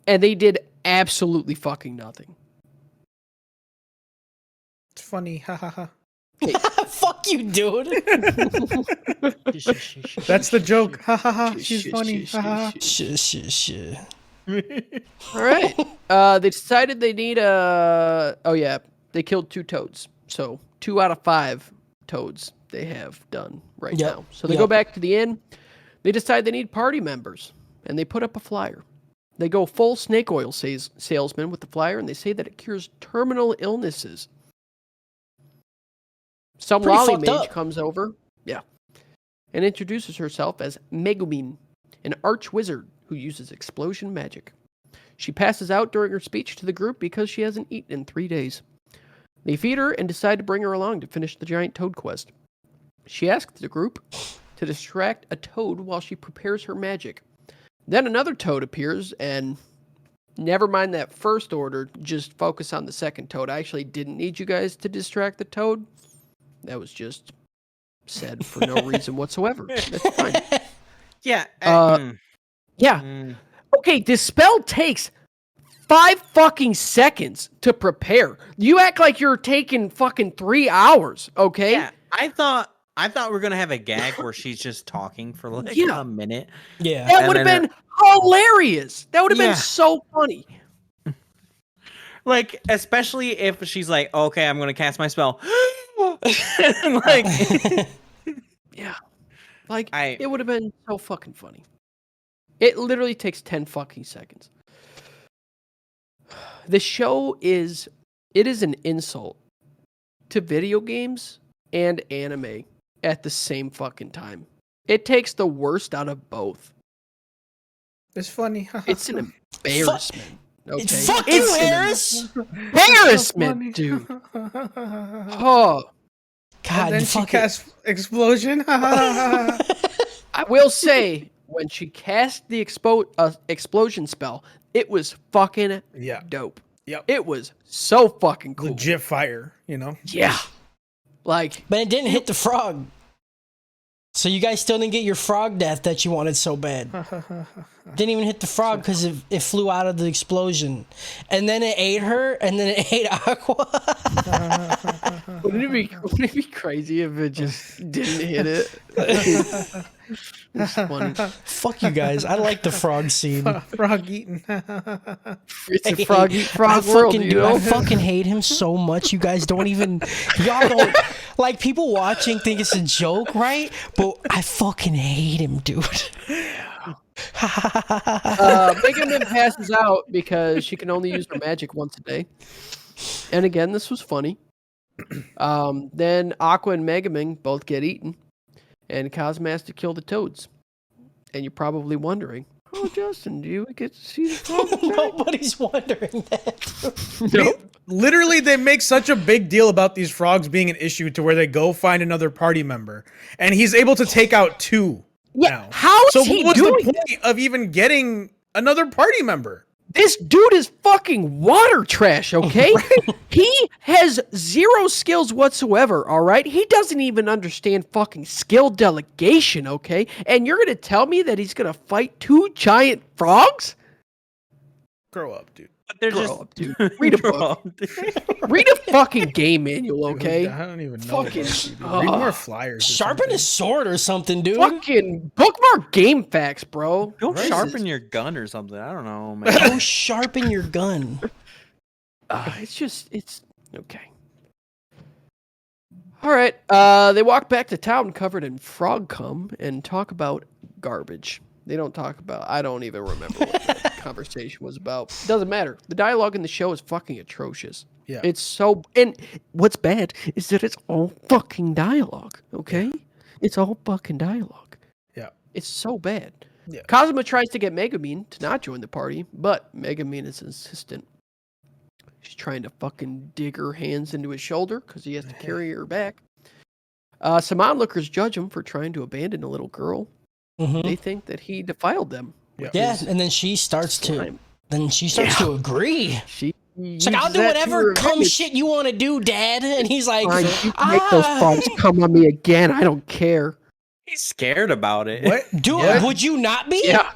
and they did absolutely fucking nothing? It's funny. Ha ha ha. Fuck you, dude. That's the joke. Ha ha ha. She's funny. Ha ha. Shit. All right. They decided they need oh yeah, they killed 2 toads. So 2 out of 5 toads they have done right Yep. now. So they Yep. go back to the inn. They decide they need party members, and they put up a flyer. They go full snake oil salesman with the flyer, and they say that it cures terminal illnesses. Some Pretty lolly fucked mage up. comes over, and introduces herself as Megumin, an arch wizard who uses explosion magic. She passes out during her speech to the group because she hasn't eaten in 3 days. They feed her and decide to bring her along to finish the giant toad quest. She asks the group to distract a toad while she prepares her magic. Then another toad appears, and never mind that first order, just focus on the second toad. I actually didn't need you guys to distract the toad. That was just said for no reason whatsoever. That's fine. Yeah. Yeah. Okay, this spell takes 5 fucking seconds to prepare. You act like you're taking fucking 3 hours, okay? Yeah, I thought we were gonna have a gag where she's just talking for like Yeah. a minute. Yeah. That And would have then been hilarious. That would have Yeah. been so funny. Like, especially if she's like, okay, I'm gonna cast my spell. And, like, Yeah. Like, I- it would have been so fucking funny. It literally takes 10 fucking seconds. The show is an insult to video games and anime at the same fucking time. It takes the worst out of both. It's funny. It's an embarrassment. Okay? Fuck you, It's an Harris. embarrassment, dude. Oh, God, And then she fuck it. casts explosion. I will say, when she cast the explosion spell, it was fucking Yeah. dope. Yep. It was so fucking cool. Legit fire, you know? Yeah. Like, But it didn't hit the frog. So you guys still didn't get your frog death that you wanted so bad. Didn't even hit the frog because it flew out of the explosion. And then it ate her, and then it ate Aqua. wouldn't it be crazy if it just didn't hit it? It's funny. Fuck you guys. I like the frog scene. Frog eating. It's a frog eat frog I world, fucking you do. know? I fucking hate him so much. You guys don't even. Y'all don't. Like, people watching think it's a joke, right? But I fucking hate him, dude. Mega Man passes out because she can only use her magic once a day. And again, this was funny. Then Aqua and Mega Man both get eaten. And Cosmo has to kill the toads. And you're probably wondering, oh, Justin, do you get to see the frog attack? Nobody's wondering that. No. Literally, they make such a big deal about these frogs being an issue to where they go find another party member. And he's able to take out 2 Yeah, now. how is So he what was doing the point of even getting another party member? This dude is fucking water trash, okay? He has 0 skills whatsoever, all right? He doesn't even understand fucking skill delegation, okay? And you're going to tell me that he's going to fight 2 giant frogs? Grow up, dude. But they're Grow just up, dude. Read a book. Read a fucking game manual, okay? I don't even know. Fucking- Read more flyers. or Sharpen something. a sword or something, dude. Fucking bookmark game facts, bro. Go Jesus. sharpen your gun or something. I don't know, man. Go sharpen your gun. It's okay. All right. They walk back to town covered in frog cum and talk about garbage. They don't talk about. I don't even remember what the conversation was about. Doesn't matter. The dialogue in the show is fucking atrocious. Yeah. It's so. And what's bad is that it's all fucking dialogue. Okay. It's all fucking dialogue. Yeah. It's so bad. Yeah. Kazuma tries to get Megumin to not join the party, but Megumin is insistent. She's trying to fucking dig her hands into his shoulder because he has to carry her back. Some onlookers judge him for trying to abandon a little girl. Mhm. They think that he defiled them. with Yeah, his and then she starts to. slime. Then she starts to agree. She It's like, I'll do whatever cum shit you want to do, Dad. And he's like, Fine, you can make those frogs come on me again. I don't care. He's scared about it. What? Dude, Yeah. would you not be? Yeah.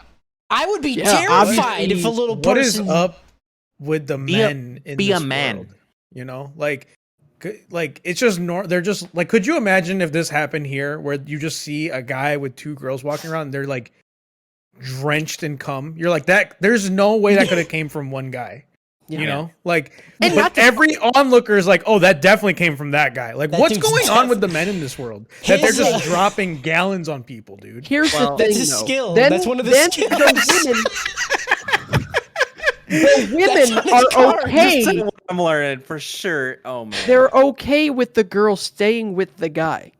I would be Yeah, terrified if a obviously, little What is person. up with the Be a- men in be a this man. world? You know, like it's just they're just like, could you imagine if this happened here where you just see a guy with 2 girls walking around and they're like drenched in cum? You're like, that there's no way that could have came from one guy. Yeah. You know, like, And but not to- every onlooker is like, oh, that definitely came from that guy. Like, That what's dude's going on with the men in this world that they're His, just dropping gallons on people, dude? Here's Well, the thing. That's a though. skill. Then, That's one of the then skills. The women That's on his are card. okay. I'm learning for sure. Oh man. They're okay with the girl staying with the guy.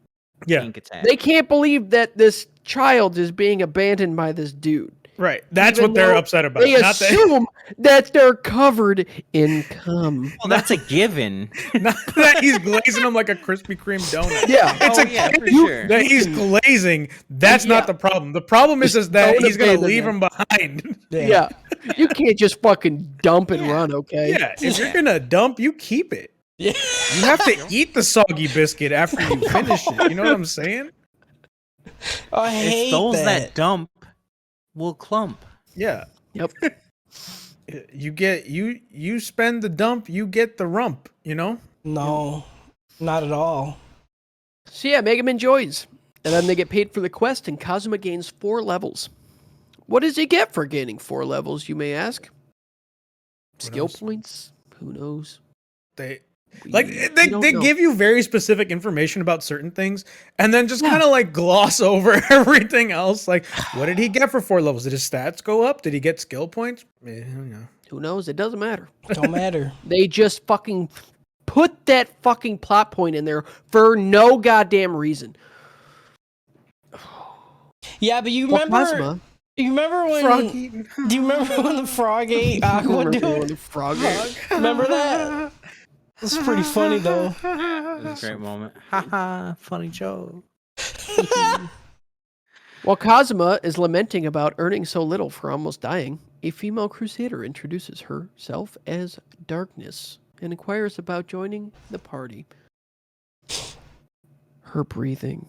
Yeah, Pink attack. They can't believe that this child is being abandoned by this dude. right. That's Even what they're though upset about. They Not that, assume that they're covered in cum. Well, that's a given. not that he's glazing them like a Krispy Kreme donut. Yeah. It's Oh, a yeah, for kid sure. that he's glazing. That's Yeah. not the problem. The problem is that don't he's gonna abandon leave them. him behind. Yeah. You can't just fucking dump and run, okay? Yeah, if you're gonna dump, you keep it. Yeah. You have to eat the soggy biscuit after you finish it. You know what I'm saying? I hate It's those that. that dump will clump. Yeah. Yep. You spend the dump, you get the rump. You know. No, not at all. So yeah, Mega Man joins, and then they get paid for the quest, and Kazuma gains 4 levels. What does he get for gaining 4 levels, you may ask? Skill knows? points? Who knows? They We they don't know. give you very specific information about certain things, and then just Yeah. kind of like gloss over everything else. Like, what did he get for 4 levels? Did his stats go up? Did he get skill points? Who knows? It doesn't matter. Don't matter. They just fucking put that fucking plot point in there for no goddamn reason. Yeah, but you Well, remember? Kazuma, You remember when? Frog eating. Do you remember when the frog ate Aqua, remember when dude? the frog Remember that? That's pretty funny though. It was a great moment. Haha, funny joke. While Kazuma is lamenting about earning so little for almost dying, a female crusader introduces herself as Darkness and inquires about joining the party. Her breathing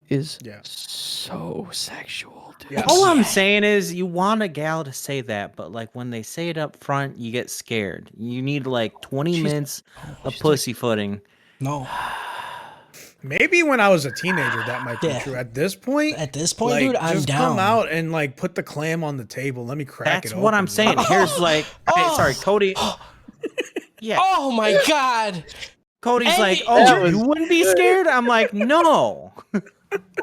is so sexual, dude. Yeah. All I'm saying is, you want a gal to say that, but like when they say it up front, you get scared. You need like 20 minutes of pussyfooting. No. Maybe when I was a teenager, that might be Yeah. true. At this point, Like, dude, I'm just down. come out and like put the clam on the table. Let me crack That's it. what open. I'm saying. Here's like, okay, sorry, Cody. Yeah, Oh my god. Cody's And like, that oh, was you wouldn't be scared? I'm like, no.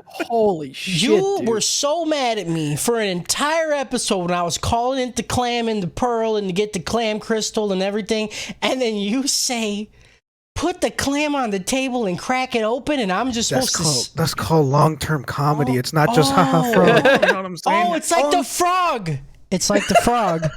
Holy shit, You dude. were so mad at me for an entire episode when I was calling it the clam and the pearl and to get the clam crystal and everything, and then you say, put the clam on the table and crack it open, and I'm just supposed to... That's called long-term comedy. It's not just haha Oh. frog. You know what I'm saying? Oh, it's like the frog. It's like the frog.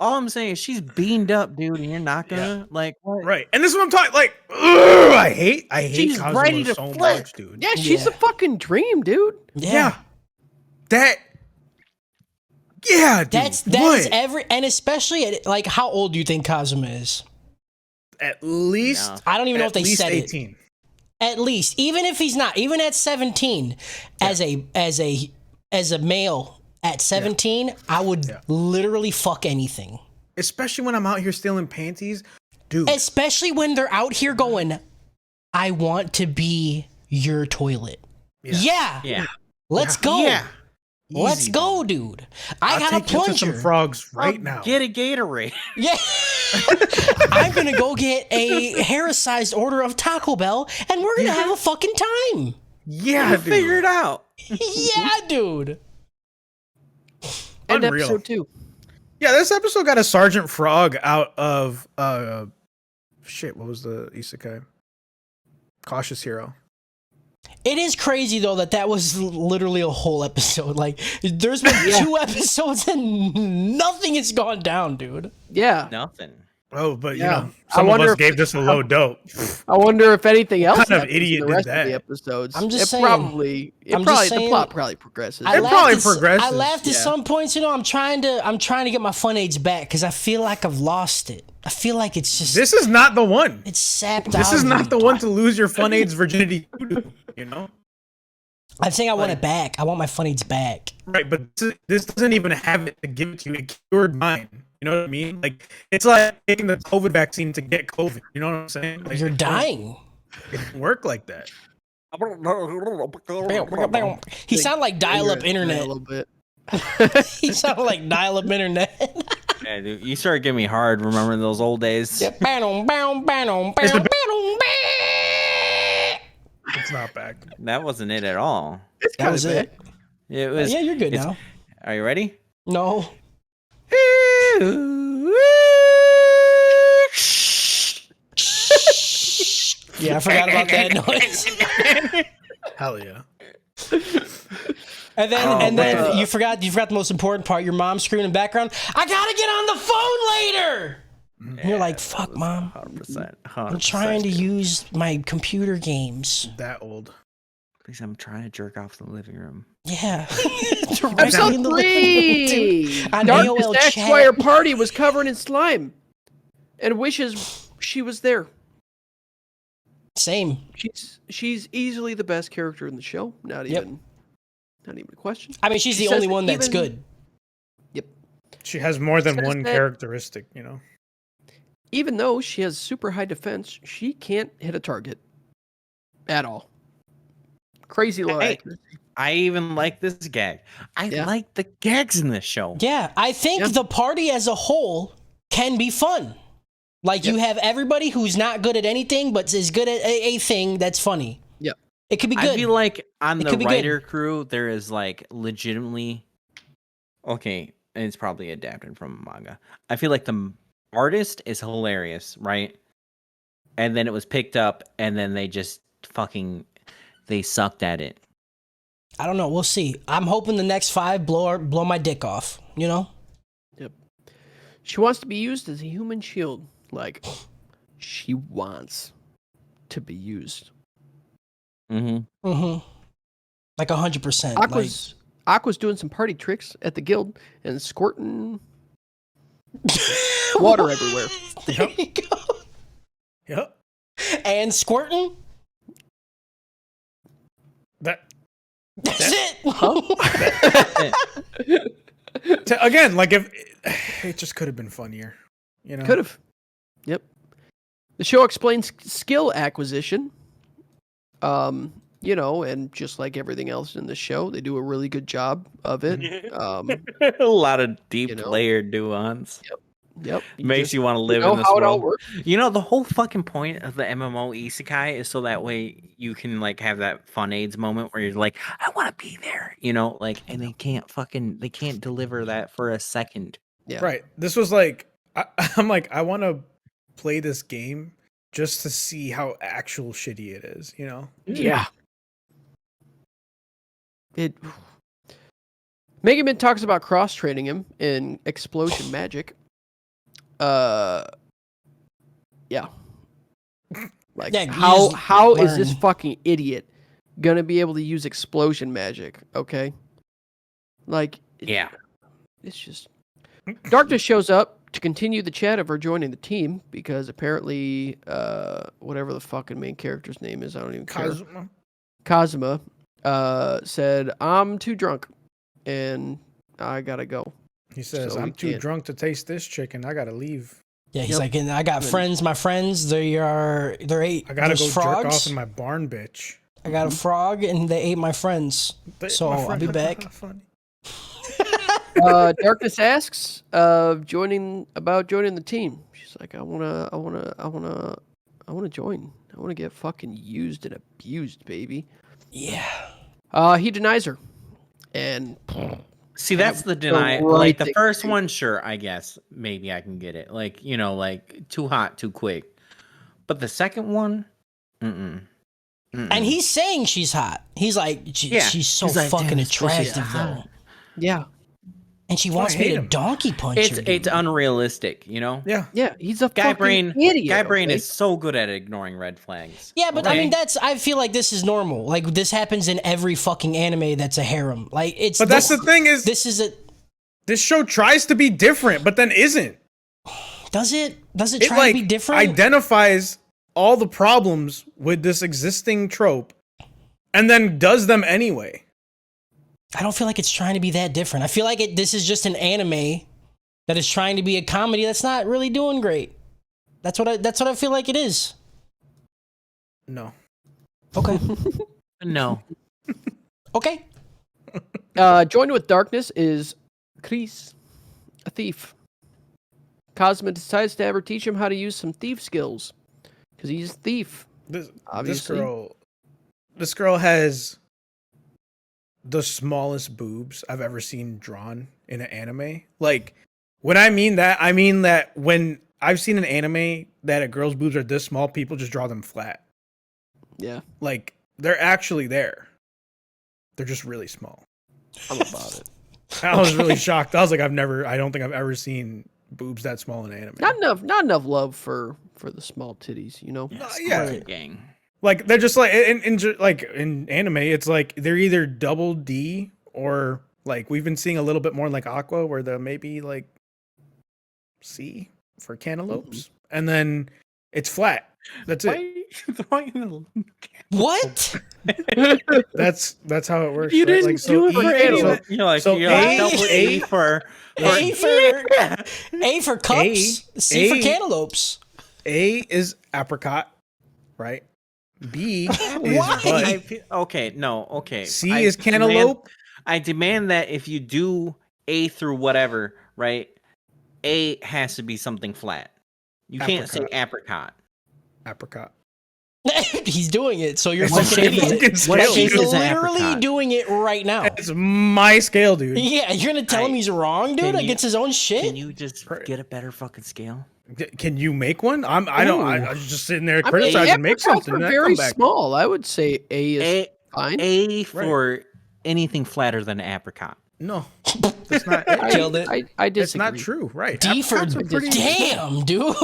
All I'm saying is she's beamed up, dude, and you're not gonna like what? Right. And this is what I'm talking. Like, ugh, I hate She's Kazuma ready to so flip. much, dude. Yeah, she's Yeah. a fucking dream, dude. Yeah. That. Yeah, dude. That is what? every... And especially, at, like, how old do you think Kazuma is? At least. No. I don't even know At if they least said 18. it. At least. Even if he's not. Even at 17, as a male... At 17, I would literally fuck anything. Especially when I'm out here stealing panties, dude. Especially when they're out here going, I want to be your toilet. Yeah. Yeah. Let's go. Yeah. Let's Easy, go, dude. I I'll got a take you to some plunger. frogs right now. Get a Gatorade. Yeah. I'm going to go get a Harris-sized order of Taco Bell, and we're going to have a fucking time. Yeah, dude. Figure it out. Yeah, dude. And Unreal. episode 2. Yeah, this episode got a Sergeant Frog out of shit. What was the isekai? Cautious Hero. It is crazy though that was literally a whole episode. Like, there's been 2 episodes and nothing has gone down, dude. Yeah. Nothing. Oh, but you Yeah. know, I some of wonder us if- gave this a low dope. I wonder if anything else kind of happens idiot in the did rest that? of the episodes. I'm just it saying. Probably, I'm just the saying- plot probably progresses. It probably progresses. I laughed at Yeah. some points. You know, I'm trying to get my fun age back because I feel like I've lost it. I feel like it's just This is not the one. it's sapped This out is of not me. the one to lose your fun AIDS virginity. You know, I'm saying I want it back. I want my fun age back. right? But this doesn't even have it to give it to you. It cured mine. You know what I mean? Like, it's like taking the COVID vaccine to get COVID. You know what I'm saying? Like, You're dying. It didn't work like that. He sounded like dial-up A internet. little bit. He sounded like dial-up internet. Yeah, dude, you started getting me hard remembering those old days. Yeah, bow, bow, bow, bow, It's the- bow, bow. It's not back. That wasn't it at all. It's That was it. It was. Yeah, you're good it's- now. Are you ready? No. Yeah, I forgot about that noise. Hell yeah. And then Oh, man. you forgot the most important part. Your mom screaming in the background. I gotta get on the phone later. And you're like, fuck, mom. 100%. I'm trying to use my computer games. That old. Please, I'm trying to jerk off in the living room. Yeah. Directly Episode in the living room, 3! On Darkness AOL asks chat. why her party was covered in slime and wishes she was there. Same. She's easily the best character in the show. Not Yep. even Not even a question. I mean, she's She the says only that one that's even- good. Yep. She has more than Says one that- characteristic, you know. Even though she has super high defense, she can't hit a target at all. Crazy low Hey, accuracy. I even like this gag. I Yeah. like the gags in this show. Yeah, I think Yeah. the party as a whole can be fun. Like you have everybody who's not good at anything, but is good at a thing that's funny. Yep. It could be good. I feel like on It the could be good. writer crew, there is like legitimately okay, and it's probably adapted from manga. I feel like the artist is hilarious, right? And then it was picked up, and then they just fucking they sucked at it. I don't know. We'll see. I'm hoping the next 5 blow my dick off. You know. Yep. She wants to be used as a human shield. Like, she wants to be used. Mm-hmm. Mm-hmm. Like 100%. Like, Aqua's doing some party tricks at the guild and squirting water everywhere. There you go. Yep. And squirting. That That's it. again, like if it just could have been funnier, you know. Could have. Yep. The show explains skill acquisition. You know, and just like everything else in the show, they do a really good job of it. A lot of deep You know? layered nuance. Yep. Makes you want to live know in this how it all world. works. You know, the whole fucking point of the MMO isekai is so that way you can like have that fun aids moment where you're like, I want to be there, you know, like, and they can't deliver that for a second. Yeah. Right. This was like I'm like I want to play this game just to see how actual shitty it is, you know. Yeah. Mega Man talks about cross training him in explosion magic. Yeah. Like Yeah, you how just is this learn. fucking idiot gonna be able to use explosion magic? Okay. Like Yeah. it's just Darkness shows up to continue the chat of her joining the team because apparently whatever the fucking main character's name is, I don't even care. Kazuma said, I'm too drunk and I gotta go. He says, So we I'm too can't- drunk to taste this chicken. I gotta leave. Yeah, he's Yep. like, and I got Good. friends. My friends, they're I gotta there's go frogs. jerk off in my barn, bitch. I got a frog, and they ate my friends. So My I'll friend- be back. Funny. Darkness asks joining the team. She's like, I wanna join. I wanna get fucking used and abused, baby. Yeah. He denies her. And See, that's the deny. right Like the thing first to do. one, sure, I guess maybe I can get it. Like, you know, like too hot, too quick. But the second one, And he's saying she's hot. He's like, Yeah. she's so He's like, fucking "Damn, this bitch is attractive, though. hot." yeah. And she That's why wants I me hate to him. donkey punch her. it's dude. unrealistic, you know. Yeah. Yeah, he's a Guy fucking brain, idiot. guy brain okay? is so good at ignoring red flags. Yeah, but I Okay? mean, I feel like this is normal. Like, this happens in every fucking anime that's a harem. Like, it's. But that's the thing is, This show tries to be different, but then isn't. Does it It try like to be different? identifies all the problems with this existing trope, and then does them anyway. I don't feel like it's trying to be that different. I feel like this is just an anime that is trying to be a comedy that's not really doing great. That's what I feel like it is. No. Okay. No. Okay. Joined with Darkness is Chris, a thief. Cosmo decides to have her teach him how to use some thief skills because he's a thief. This Obviously. this girl has the smallest boobs I've ever seen drawn in an anime. Like, when I mean that when I've seen an anime that a girl's boobs are this small, people just draw them flat. Yeah, Like, they're actually there. They're just really small. I'm about it. I was really shocked. I was like, I don't think I've ever seen boobs that small in anime. Not enough love for the small titties, you know. Yeah. Gang. Like, they're just like in anime, it's like they're either double D or like we've been seeing a little bit more like Aqua, where they're maybe like C for cantaloupes, and then it's flat. That's it. throwing in What? That's how it works. You right? didn't Like, so do it for any of it. You're like, so you're like A- double A for A for cups. C for A- cantaloupes. A is apricot, right? B is Why? bud. Okay, no, okay. C I is demand- cantaloupe. I demand that if you do A through whatever, right? A has to be something flat. You can't say apricot. Apricot. He's doing it, so you're It's fucking a fucking idiot. scale, What dude. shape He's is an literally apricot? doing it right now. It's my scale, dude. Yeah, you're gonna tell him he's wrong, dude, Can you- against his own shit? Can you just get a better fucking scale? Can you make one? I was just sitting there I mean, criticizing. Make apricots something. are and then very come back. small. I would say A is fine. A for anything flatter than apricot. No, that's not. It. Killed it. I It's disagree. not true, right? D for Apricots are pretty. damn, dude.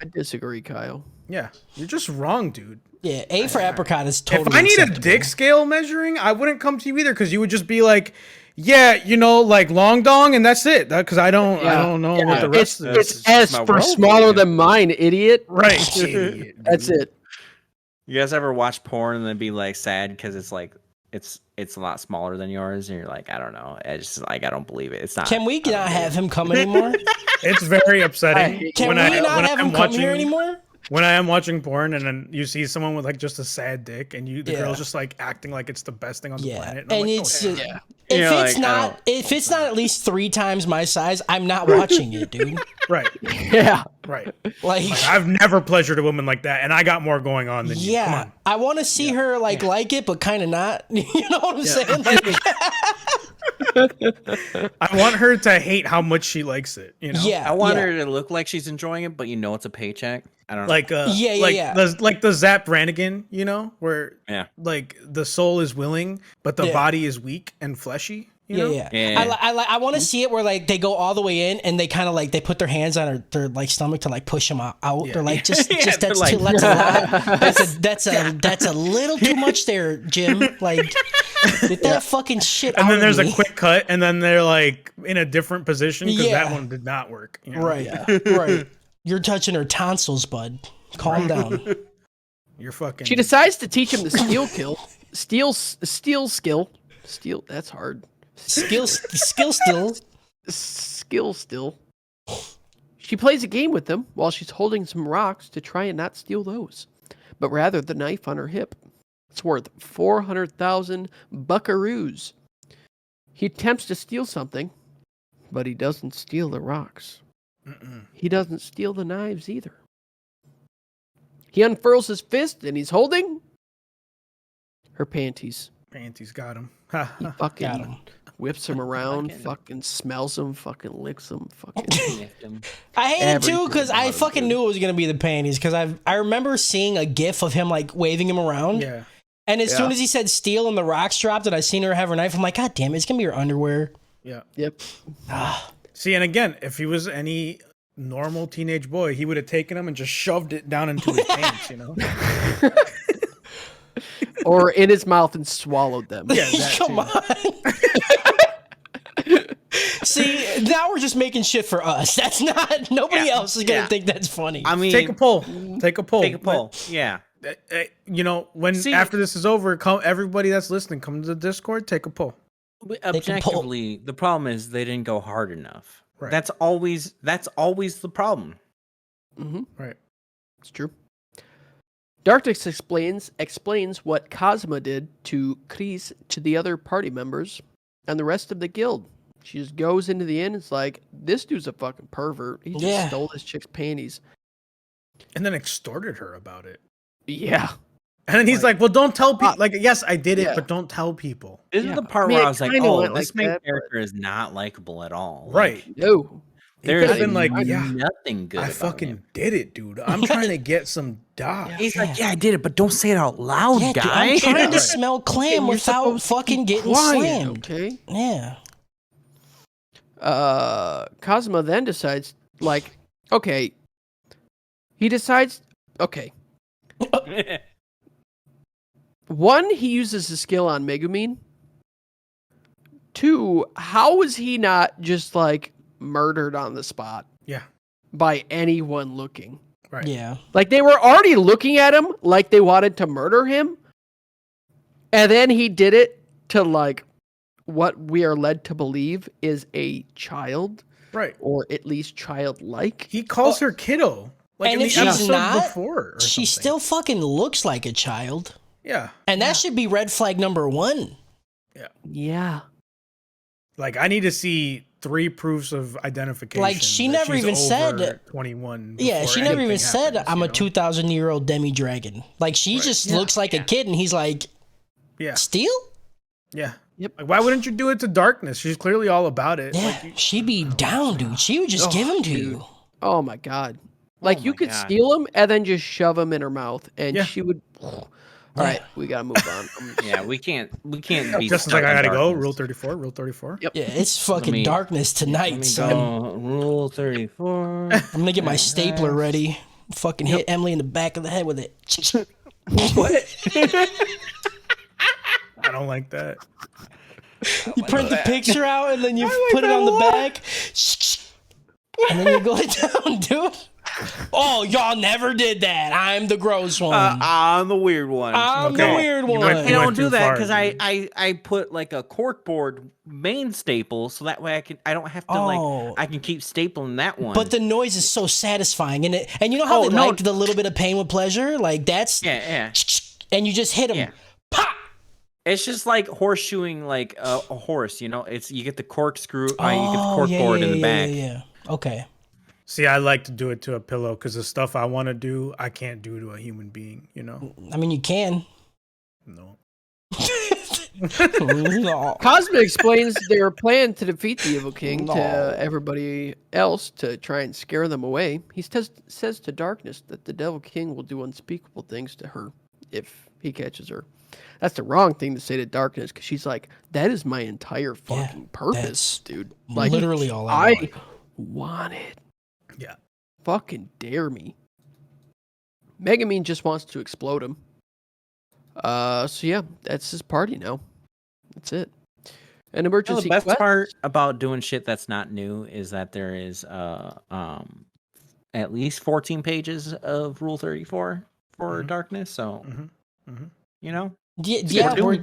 I disagree, Kyle. Yeah, you're just wrong, dude. Yeah, A for apricot is totally If I need a acceptable. dick scale measuring, I wouldn't come to you either, because you would just be like, yeah, like long dong, and that's it. Because I don't know what the rest of this is. It's S my for world, smaller yeah. than mine, idiot. Right. Idiot, That's dude. it. You guys ever watch porn and then be like sad because it's like it's a lot smaller than yours, and you're like, I don't know, I just like I don't believe it. It's not. Can we not have him come anymore? It's very upsetting. Can we not have him come here anymore? When I am watching porn and then you see someone with like just a sad dick and the Yeah. girl's just like acting like it's the best thing on the Yeah, planet. and I'm like, it's no, if You're it's like, I don't- if it's not at least 3 times my size, I'm not watching it, dude. right, Yeah. right. Like, I've never pleasured a woman like that, and I got more going on than you. Come yeah, on. I want to see her like it, but kind of not. You know what I'm saying? Like, I want her to hate how much she likes it. You know? yeah, I want yeah. her to look like she's enjoying it, but it's a paycheck. I don't know. Like Yeah. the Zap Brannigan, where Yeah. like the soul is willing, but the Yeah. body is weak and fleshy. You know? Yeah. I want to see it where like they go all the way in and they kind of like they put their hands on their like stomach to like push them out. They're like just Yeah, that's they're too like- that's a lot. That's a little too much there, Jim. Like get that fucking shit And out then there's of a me. quick cut, and then they're like in a different position because Yeah. that one did not work. you know? Right, right. You're touching her tonsils, bud. Calm down. You're fucking. She decides to teach him the steel skill. Steel, that's hard. Skill still. She plays a game with him while she's holding some rocks to try and not steal those, but rather the knife on her hip. It's worth 400,000 buckaroos. He attempts to steal something, but he doesn't steal the rocks. He doesn't steal the knives either. He unfurls his fist and he's holding her panties. Panties got him. He Got fucking him. whips them around, Fucking- fucking smells them, fucking licks them, fucking. I hate it too Everything because I about him, fucking dude. knew it was gonna be the panties because I remember seeing a gif of him like waving him around. Yeah. And as Yeah. soon as he said steal and the rocks dropped and I seen her have her knife, I'm like, God damn it, it's gonna be her underwear. Yeah. Yep. See, and again, if he was any normal teenage boy, he would have taken him and just shoved it down into his pants. Or in his mouth and swallowed them. Yeah. That Come too. on. See, now we're just making shit for us. That's not nobody else is gonna Yeah. think that's funny. I mean, Take a poll. Take a poll. Take a poll. Yeah. When See- after this is over, come everybody that's listening, come to the Discord. Take a poll. But They can pull- objectively, the problem is they didn't go hard enough. Right. That's always the problem. Mm-hmm. Right. It's true. Darkness explains what Cosma did to Chris to the other party members and the rest of the guild. She just goes into the inn. It's like, this dude's a fucking pervert. He just Yeah. stole this chick's panties. And then extorted her about it. Yeah. And then he's like, "Well, don't tell people. Uh, Like, yes, I did it, yeah. but don't tell people." This Yeah. is the part I mean, where it I was like, kinda "Oh, went this like main that, but- character is not likable at all." Right. No. There could've is been like, nothing yeah, good. I about fucking him. did it, dude. I'm trying to get some doc. He's like, "Yeah, I did it, but don't say it out loud, yeah, dude, guy." I'm trying Right. to smell clam You're without supposed to fucking be getting quiet, slammed. Okay. Yeah. Cosma then decides, like, okay. He decides, okay. One, he uses his skill on Megumin. Two, how was he not just like murdered on the spot Yeah. by anyone looking? Right. Yeah. Like they were already looking at him like they wanted to murder him. And then he did it to like what we are led to believe is a child. Right. Or at least childlike. He calls her kiddo. Like And in if the she's episode not, before. Or she something. still fucking looks like a child. Yeah. And that should be red flag number 1. Yeah. Like I need to see 3 proofs of identification. Like, she that never she's even over said- 21. Yeah, before she never even anything said happens, I'm you a know? 2,000-year-old demi-dragon. Like, she just looks like a kid, and he's like, Yeah. steal? Yeah. Yep. Like, why wouldn't you do it to Darkness? She's clearly all about it. Yeah, Like, you- she'd be down, dude. She would just give him to you. Oh my god. Like you my could God. steal him and then just shove him in her mouth and Yeah. she would All right, we gotta move on. Yeah, we can't be. Justin's stuck like, I on gotta go. darkness. Rule 34. Rule 34. Yep. Yeah, it's fucking me- darkness Let tonight, me son. go. Rule 34. I'm gonna get my stapler ready. Fucking hit Emily in the back of the head with it. I don't like that. You print the picture out and then you put it on the back. And then you go it down, dude. Oh, y'all never did that. I'm the gross one. I'm the weird one. I'm the okay. weird You one. went- I you don't went do too that far, because dude. I put like a corkboard main staple so that way I don't have to Oh. like I can keep stapling that one. But the noise is so satisfying, and you know how Oh, they no. liked the little bit of pain with pleasure, like that's yeah, and you just hit him, Yeah. pop. it's just like horseshoeing like a horse. You know, it's you get the corkscrew, you get the Oh, yeah, corkboard yeah, in the yeah, back. yeah. Okay. See, I like to do it to a pillow because the stuff I want to do, I can't do to a human being. You know? I mean, you can. No. No. Cosmo explains their plan to defeat the Evil King No. to everybody else to try and scare them away. He says to Darkness that the Devil King will do unspeakable things to her if he catches her. That's the wrong thing to say to Darkness because she's like, that is my entire fucking purpose, that's dude. Like, literally all I want it. Yeah. Fucking dare me. Megamine just wants to explode him. So yeah, that's his party now. That's it. An You know, emergency the best quest. part about doing shit that's not new is that there is at least 14 pages of Rule 34 for Darkness. So you know, Yeah, we're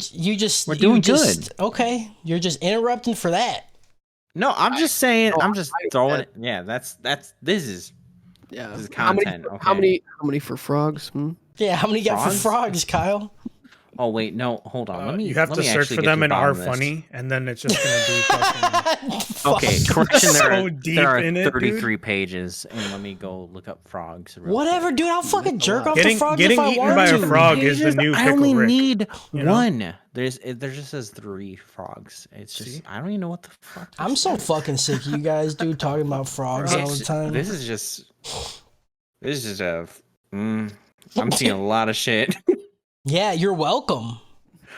doing good. Okay, you're just interrupting for that. no, I'm just saying. no, I'm just I- throwing it. Yeah, this is Yeah. This is How many- content, How okay. many for frogs? Yeah, how many you got for Frogs? frogs, Kyle? Oh wait, no, hold on. Let me. You have let to me search actually for get them to in the R bottom of this. Funny, and then it's just gonna be fucking. Okay, correction. There So are, deep there are in it, dude. 33 pages, and let me go look up frogs. real Whatever, quick. dude. I'll fucking jerk off Getting- the frogs getting if I eaten want by a to. frog is the Pages? new I Pickle only Rick, need you know? one. There just says 3 frogs. It's just See? I don't even know what the fuck. I'm this so is. fucking sick of you guys, dude, talking about frogs all the time. This is just a. I'm seeing a lot of shit. Yeah, you're welcome.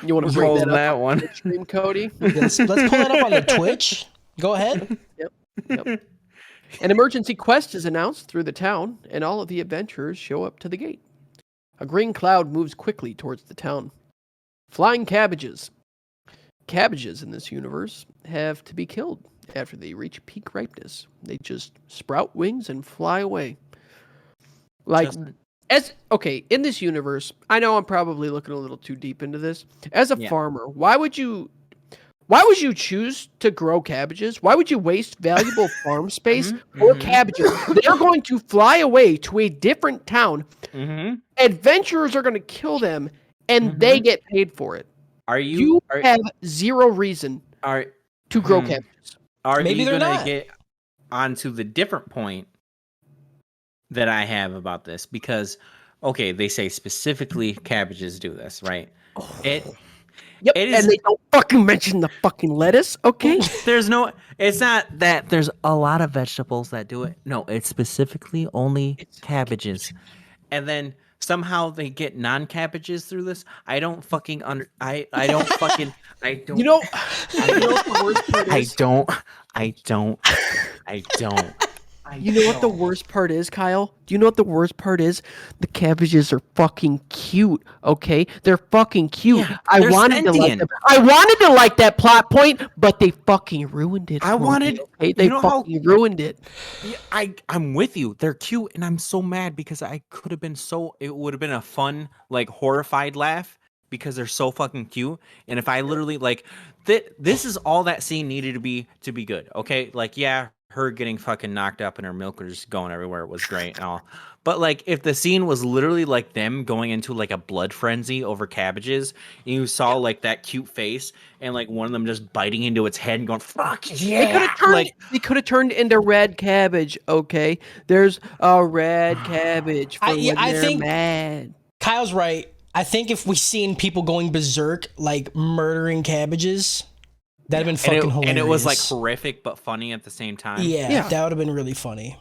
You want to We're bring rolling that up that one. on the stream, Cody? Let's pull that up on the Twitch. Go ahead. Yep. An emergency quest is announced through the town, and all of the adventurers show up to the gate. A green cloud moves quickly towards the town. Flying cabbages. Cabbages in this universe have to be killed after they reach peak ripeness. They just sprout wings and fly away. Like, in this universe, I know I'm probably looking a little too deep into this. As a Yeah. farmer, why would you choose to grow cabbages? Why would you waste valuable farm space for cabbages? They're going to fly away to a different town. Adventurers are going to kill them, and they get paid for it. Are You you? have zero reason Are to grow cabbages. Are Maybe you they're gonna not. get onto the different point that I have about this? Because okay, they say specifically cabbages do this, right? Yep, it is- and they don't fucking mention the fucking lettuce, okay? There's no. It's not that there's a lot of vegetables that do it. No, it's specifically only cabbages, and then somehow they get non-cabbages through this. I don't fucking I don't fucking. I don't. You know what the worst part I is? don't. You know what the worst part is, Kyle? Do you know what the worst part is? The cabbages are fucking cute, okay? They're fucking cute. Yeah, I they're wanted to like sentient. them. I wanted to like that plot point, but they fucking ruined it. I for me, wanted- okay? you They know how- fucking ruined it. Yeah, I'm with you. They're cute, and I'm so mad because I could have been it would have been a fun, like, horrified laugh because they're so fucking cute. And if I literally like this is all that scene needed to be good. Okay, like yeah, her getting fucking knocked up and her milk was just going everywhere was great and all. But like if the scene was literally like them going into like a blood frenzy over cabbages, and you saw like that cute face and like one of them just biting into its head and going fuck yeah, They could have turned into red cabbage, okay? There's a red cabbage for when I they're think- mad. Kyle's right. I think if we seen people going berserk, like murdering cabbages, that'd have been fucking hilarious. And it was like horrific but funny at the same time. Yeah, that would have been really funny.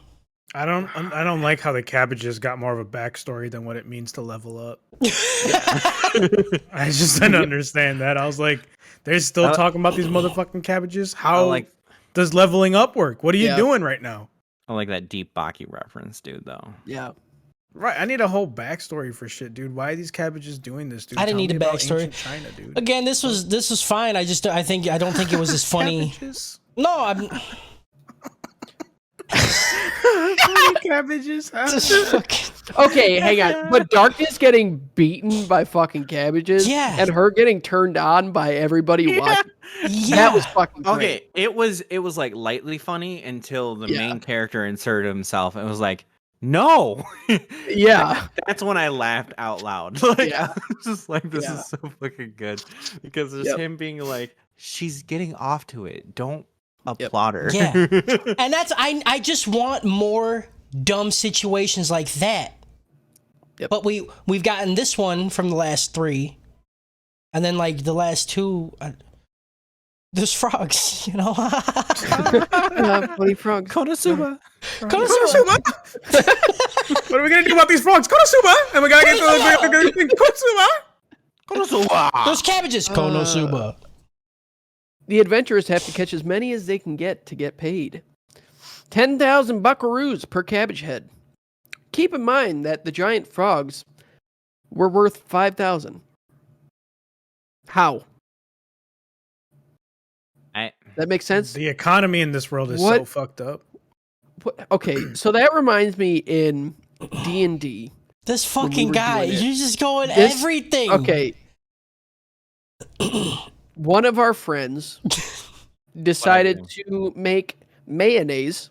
I don't like how the cabbages got more of a backstory than what it means to level up. I just didn't understand that. I was like, they're still talking about these motherfucking cabbages. How does leveling up work? What are you doing right now? I like that deep Baki reference, dude. Though. Yeah. Right, I need a whole backstory for shit, dude. Why are these cabbages doing this, dude? I didn't Tell need me a about backstory. ancient China, dude. Again, this was fine. I don't think it was as funny. Cabbages? No, I'm Cabbages? just fucking. Okay, hang on. But Darkness getting beaten by fucking cabbages, Yeah. and her getting turned on by everybody watching. Yeah. That was fucking great. Okay, it was like lightly funny until the main character inserted himself and was like, "No." Yeah. That's when I laughed out loud. Like Yeah. I was just like, "This Yeah. is so fucking good," because it's him being like, "She's getting off to it. Don't applaud her." Yeah. And that's I just want more dumb situations like that. Yep. But we've gotten this one from the last 3, and then like the last 2. There's frogs, you know. Funny frogs. Konosuba. Konosuba. What are we gonna do about these frogs? Konosuba! And we gotta get to the Konosuba! Those cabbages. Konosuba. The adventurers have to catch as many as they can get to get paid. 10,000 buckaroos per cabbage head. Keep in mind that the giant frogs were worth 5,000. How? That makes sense? The economy in this world is so fucked up. Okay, so that reminds me in D&D. This fucking guy, you're just going This- everything. Okay. One of our friends decided to make mayonnaise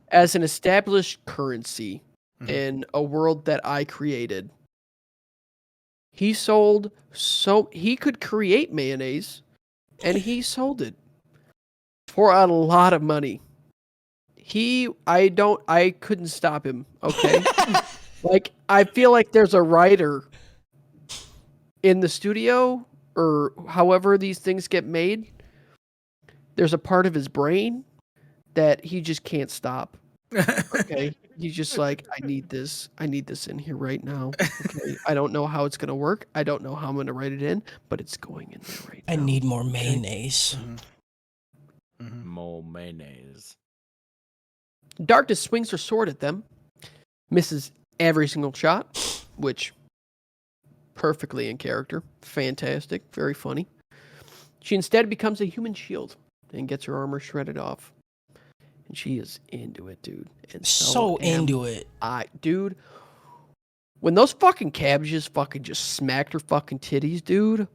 as an established currency in a world that I created. He could create mayonnaise and he sold it for a lot of money. I couldn't stop him, okay? Like, I feel like there's a writer in the studio or however these things get made. There's a part of his brain that he just can't stop. Okay. He's just like, I need this in here right now. Okay. I don't know how it's gonna work. I don't know how I'm gonna write it in, but it's going in there right now. I need more mayonnaise. More mayonnaise. Darkness swings her sword at them, misses every single shot, which perfectly in character. Fantastic. Very funny. She instead becomes a human shield and gets her armor shredded off. And she is into it, dude. And So into it. Dude, when those fucking cabbages fucking just smacked her fucking titties, dude.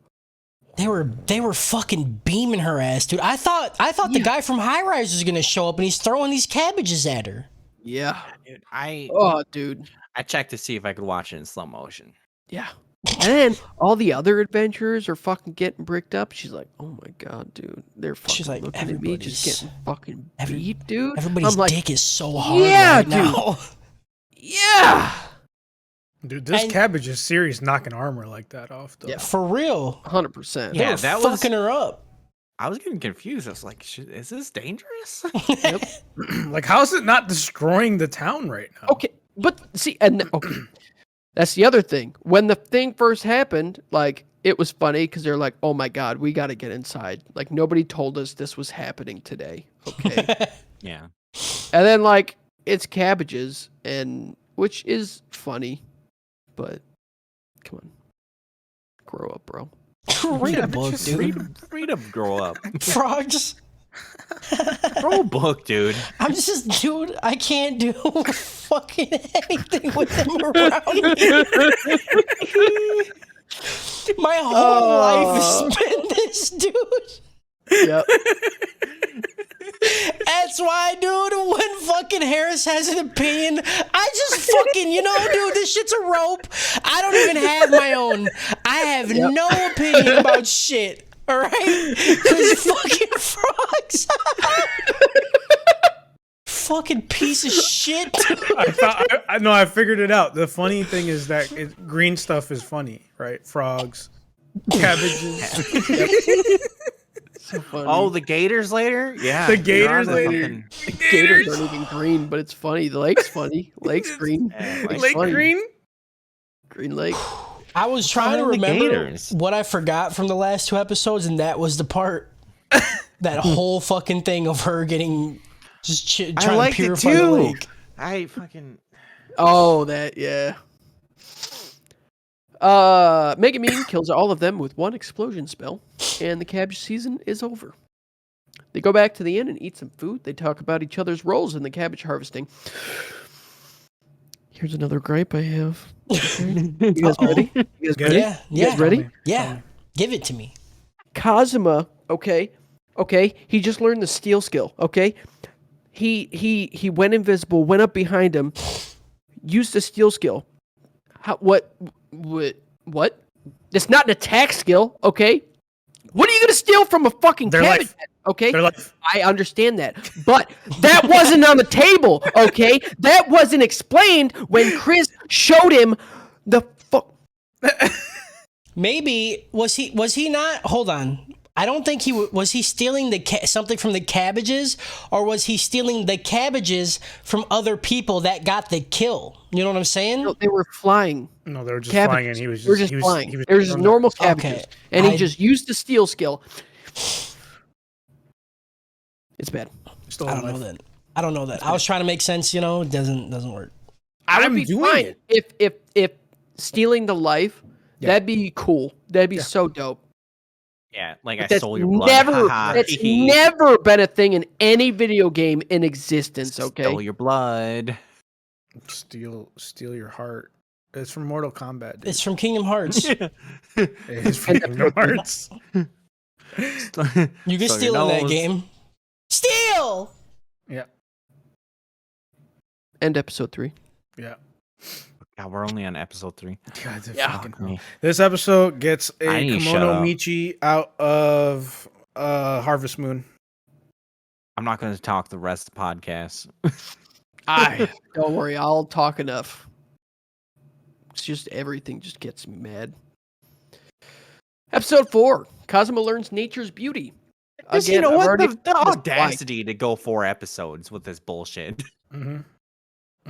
They were fucking beaming her ass, dude. I thought the guy from High Rise was gonna show up and he's throwing these cabbages at her. Yeah. Dude, dude. I checked to see if I could watch it in slow motion. Yeah. And then all the other adventurers are fucking getting bricked up. She's like, oh my god, dude. They're fucking She's like, looking at me just getting fucking beat, dude. Everybody's I'm like, dick is so hard yeah, right dude. now. Yeah. Dude, this And- cabbage is serious knocking armor like that off, though. Yeah. For real. 100%. They Yeah, were that was- fucking her up. I was getting confused. I was like, is this dangerous? Like, how is it not destroying the town right now? Okay, but see, and okay, that's the other thing. When the thing first happened, like, it was funny because they're like, "Oh my god, we got to get inside." Like, nobody told us this was happening today. Okay, Yeah. and then like it's cabbages, and which is funny, but come on, grow up, bro. Read a book, dude. Read a grow up. Frogs. Grow a book, dude. I'm just, dude, I can't do fucking anything with them around me. My whole life has been this, dude. Yep. That's why, dude, when fucking Harris has an opinion, I just fucking, dude, this shit's a rope. I don't even have my own. I have no opinion about shit. All right? Because fucking frogs. Fucking piece of shit. I figured it out. The funny thing is that green stuff is funny, right? Frogs, cabbages. So funny. Oh, the gators later? Yeah. The gators later. Gators aren't even green, but it's funny. The lake's funny. Lake's green. It's Lake funny. green? Green lake. I was trying to the remember gators? what I forgot from the last 2 episodes, and that was the part, that whole fucking thing of her getting just trying to purify the lake. I fucking. Oh, that, yeah. Megumin kills all of them with one explosion spell, and the cabbage season is over. They go back to the inn and eat some food. They talk about each other's roles in the cabbage harvesting. Here's another gripe I have. Okay. You guys ready? You guys ready? Yeah, You guys ready? Yeah, give it to me. Kazuma, okay, he just learned the steal skill, okay? He went invisible, went up behind him, used the steal skill. What? It's not an attack skill, okay? What are you gonna steal from a fucking cabbage head, okay? I understand that, but that wasn't on the table, okay? That wasn't explained when Chris showed him the fuck. Maybe was he not? Hold on. I don't think was he stealing something from the cabbages, or was he stealing the cabbages from other people that got the kill? You know what I'm saying? No, they were flying. No, they were just Cabbages. flying, and he was They were just just flying. He was They were just normal cabbages, Okay. and he just used the steal skill. It's bad. Still I don't know that. I don't know that. I was trying to make sense. It doesn't work. I would I'm be doing fine it. if stealing the life. Yeah. That'd be cool. That'd be so dope. Yeah, like But I that's stole your blood. never haha, that's hee hee. never been a thing in any video game in existence. Okay. Stole your blood. steal your heart. It's from Mortal Kombat. Dude. It's from Kingdom Hearts. It's from Kingdom Hearts. You can Stole your steal in that nose. game. Steal. Yeah, End episode 3. yeah. God, we're only on episode 3. God, it's Yeah. fucking Fuck me. This episode gets a I need to shut Kimono up. Michi out of Harvest Moon. I'm not going to talk the rest of the podcast. Don't worry, I'll talk enough. It's just everything just gets me mad. Episode 4. Kazuma learns nature's beauty. You Again, know I've what? already- The audacity to go 4 episodes with this bullshit. Mm-hmm.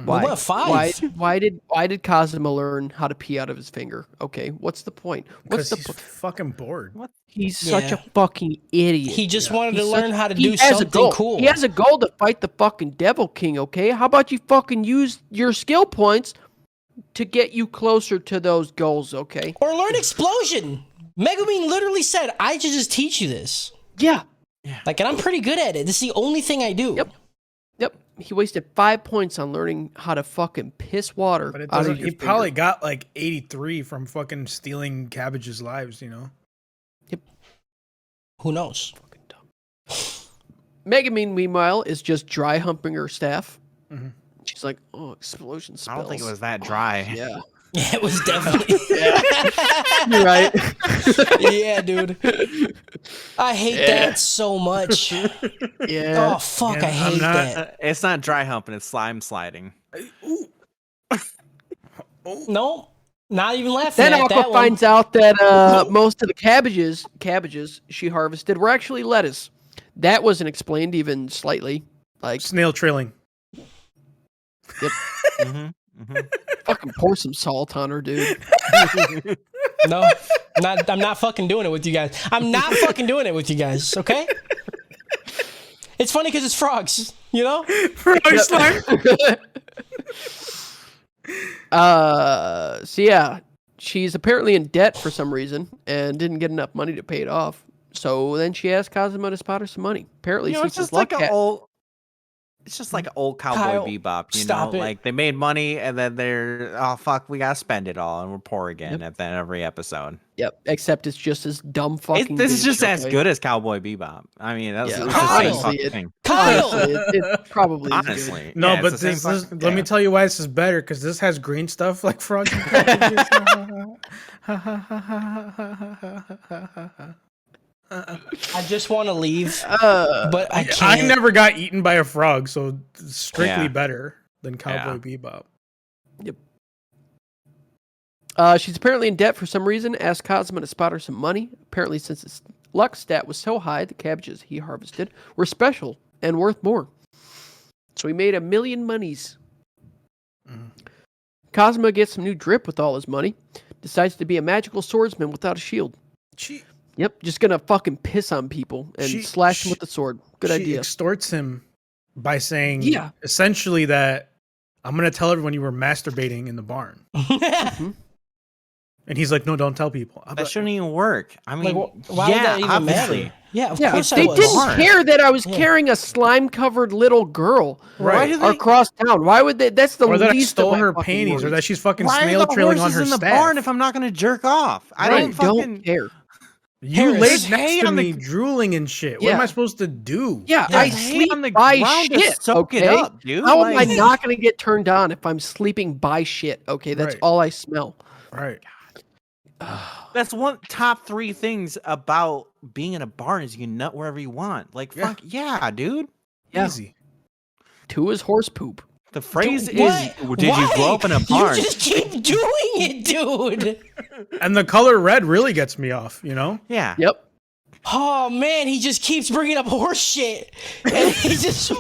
Why? What, 5? Why did Kazuma learn how to pee out of his finger? Okay, what's the point? What's Because the he's point? fucking bored. He's such a Yeah. fucking idiot. He just Yeah. wanted to He's learn such- how to he do has a something goal. cool. He has a goal to fight the fucking Devil King, okay? How about you fucking use your skill points to get you closer to those goals, okay? Or learn explosion. Megumin literally said, "I should just teach you this." Yeah. Like, and I'm pretty good at it. This is the only thing I do. Yep. He wasted 5 points on learning how to fucking piss water But it out of doesn't. your He finger. probably got like 83 from fucking stealing cabbages' lives. You know. Who knows? Fucking dumb. Megumin, meanwhile, is just dry humping her staff. Mhm. She's like, "Oh, explosion spells." I don't think it was that dry. Yeah. Yeah, it was definitely. You're right. Yeah, dude. I hate that so much. Yeah. Oh fuck, Yeah, I hate I'm not- that. It's not dry humping, it's slime sliding. No, not even laughing Then at Aqua that one. finds out that most of the cabbages she harvested were actually lettuce. That wasn't explained even slightly. Like, Snail trailing. fucking pour some salt on her, dude. No, I'm not fucking doing it with you guys. I'm not fucking doing it with you guys, okay? It's funny because it's frogs, you know? Frog slime. So yeah, she's apparently in debt for some reason and didn't get enough money to pay it off. So then she asked Kazuma to spot her some money. Apparently, You know, it's since his just like luck an had- old. It's just like an old Cowboy Kyle, Bebop, you stop know? it. Like they made money and then they're oh fuck, we gotta spend it all and we're poor again Yep. at the end of every episode. Yep, except it's just as dumb fucking. This is bitch, just as okay? good as Cowboy Bebop. I mean, that's Yeah, it's the same honestly, fucking thing. Kyle! Honestly, it probably is good. Honestly, No, yeah, but it's the this same is, fucking- let me yeah. tell you why this is better, because this has green stuff like frogs. I just want to leave, Uh, but I can't. I never got eaten by a frog, so it's strictly Yeah. better than Cowboy Yeah. Bebop. She's apparently in debt for some reason. Asked Kazuma to spot her some money. Apparently, since his luck stat was so high, the cabbages he harvested were special and worth more. So he made 1,000,000 monies. Mhm. Kazuma gets some new drip with all his money. Decides to be a magical swordsman without a shield. She Yep, just gonna fucking piss on people and She- slash them she- with the sword. Good she idea. extorts him by saying, Yeah. essentially that I'm gonna tell everyone you were masturbating in the barn, and he's like, no, don't tell people. I'm That like, shouldn't even work. I mean, why yeah, would that even obviously. matter? Yeah, of Yeah, course they I was. didn't Hard. care that I was Yeah. carrying a slime-covered little girl Right. across town. Why would they? That's the or that I least stole of my her fucking panties, or worries. that she's fucking Why snail are the trailing on horses her in the staff. barn if I'm not gonna jerk off? I Right, don't fucking. care. You Harris. laid There's next hay to on the- me, drooling and shit. What am Yeah. I supposed to do? Yeah, Yeah, I There's hay sleep on the by ground to shit. soak it Okay, up, dude. how am I Like- not going to get turned on if I'm sleeping by shit? Okay, that's Right. all I smell. Right. That's one top 3 things about being in a barn is you can nut wherever you want. Like Yeah. fuck yeah, dude. Yeah. Easy. 2 is horse poop. The phrase Dude, is, what? did you grow Why? up in a barn? You just keep doing it, dude. And the color red really gets me off, you know? Yeah. Yep. Oh man, he just keeps bringing up horse shit, and he just.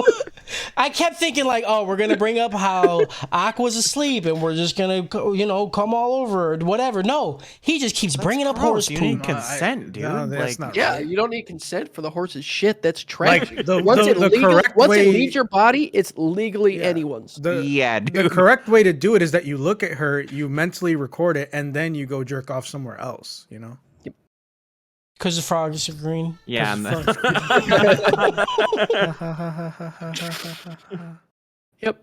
I kept thinking like, oh, we're gonna bring up how Aqua's asleep, and we're just gonna, come all over, or whatever. No, he just keeps bringing up horse gross. You need poop. consent, dude. No, that's Like, not Yeah, right. you don't need consent for the horse's shit. That's trash. Like, the once correct once way, it leaves your body, it's legally Yeah. anyone's. yeah, The dude. correct way to do it is that you look at her, you mentally record it, and then you go jerk off somewhere else, you know? Because the frogs are green. Yeah. 'Cause and the the- Yep.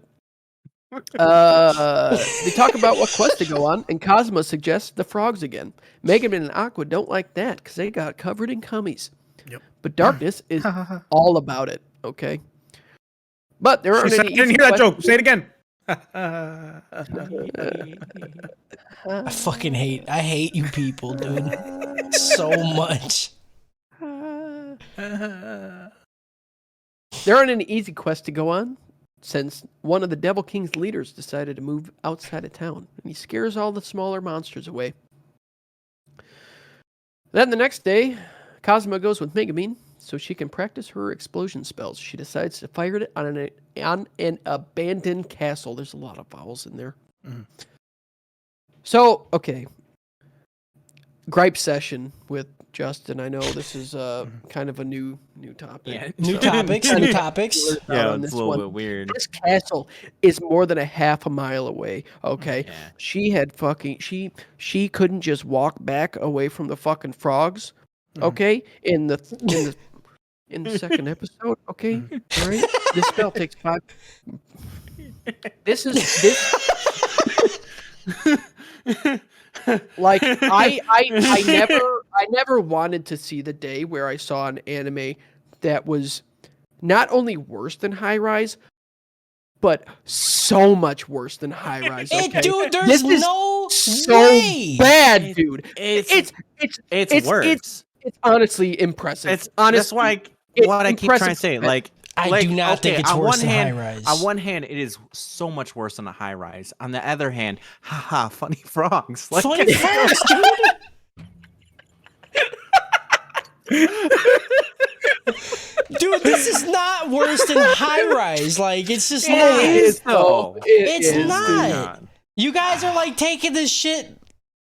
They talk about what quest to go on, and Cosmo suggests the frogs again. Megaman and Aqua don't like that because they got covered in cummies. Yep. But Darkness is all about it, okay? But there aren't She said, any I didn't easy hear that joke. questions. Say it again. I hate you people, dude, so much. There aren't any easy quests to go on, since one of the Devil King's leaders decided to move outside of town, and he scares all the smaller monsters away. Then the next day, Cosmo goes with Megumin so she can practice her explosion spells. She decides to fire it on an abandoned castle. There's a lot of vowels in there. Mhm. So, okay. Gripe session with Justin. I know this is kind of a new topic. Yeah. New So- topics, new topics. Out yeah, on it's this a little one. bit weird. This castle is more than a half a mile away. Okay, Yeah. she had fucking she couldn't just walk back away from the fucking frogs. Okay, in the second episode. Okay, all right. This spell takes 5. This. Like I never wanted to see the day where I saw an anime that was not only worse than High Rise, but so much worse than High Rise. Okay? Dude, there's This is no so way. bad, dude. It's It's worse. It's honestly impressive. It's honestly, that's why it's what I keep impressive. trying to say. Like I do not think it's on worse one than hand, High Rise. On one hand, it is so much worse than a High Rise. On the other hand, haha, funny frogs. Like, Funny frogs, dude. Dude, this is not worse than High Rise. Like, it's just It not. is, though. It It's is, dude. not. You guys are like taking this shit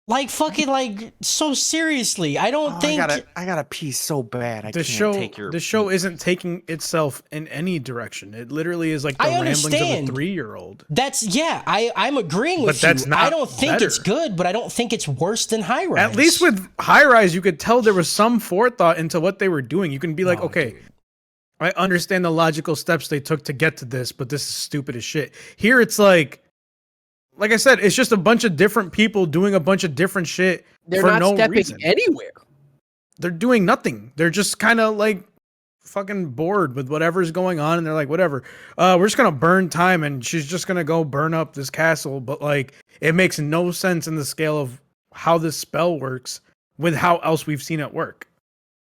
Like fucking like so seriously. I don't think I gotta pee so bad. I The can't take your. the show isn't taking itself in any direction. It literally is like the I ramblings of a understand. 3-year-old. that's I'm agreeing with But that's you. not I don't think it's better. good, but I don't think it's worse than High Rise. At least with High Rise, you could tell there was some forethought into what they were doing. You can be like, Oh, okay, dude. I understand the logical steps they took to get to this, but this is stupid as shit. Here it's like I said, it's just a bunch of different people doing a bunch of different shit They're for not no stepping reason. anywhere. They're doing nothing. They're just kind of like fucking bored with whatever's going on, and they're like, whatever. We're just gonna burn time, and she's just gonna go burn up this castle. But like, it makes no sense in the scale of how this spell works with how else we've seen it work.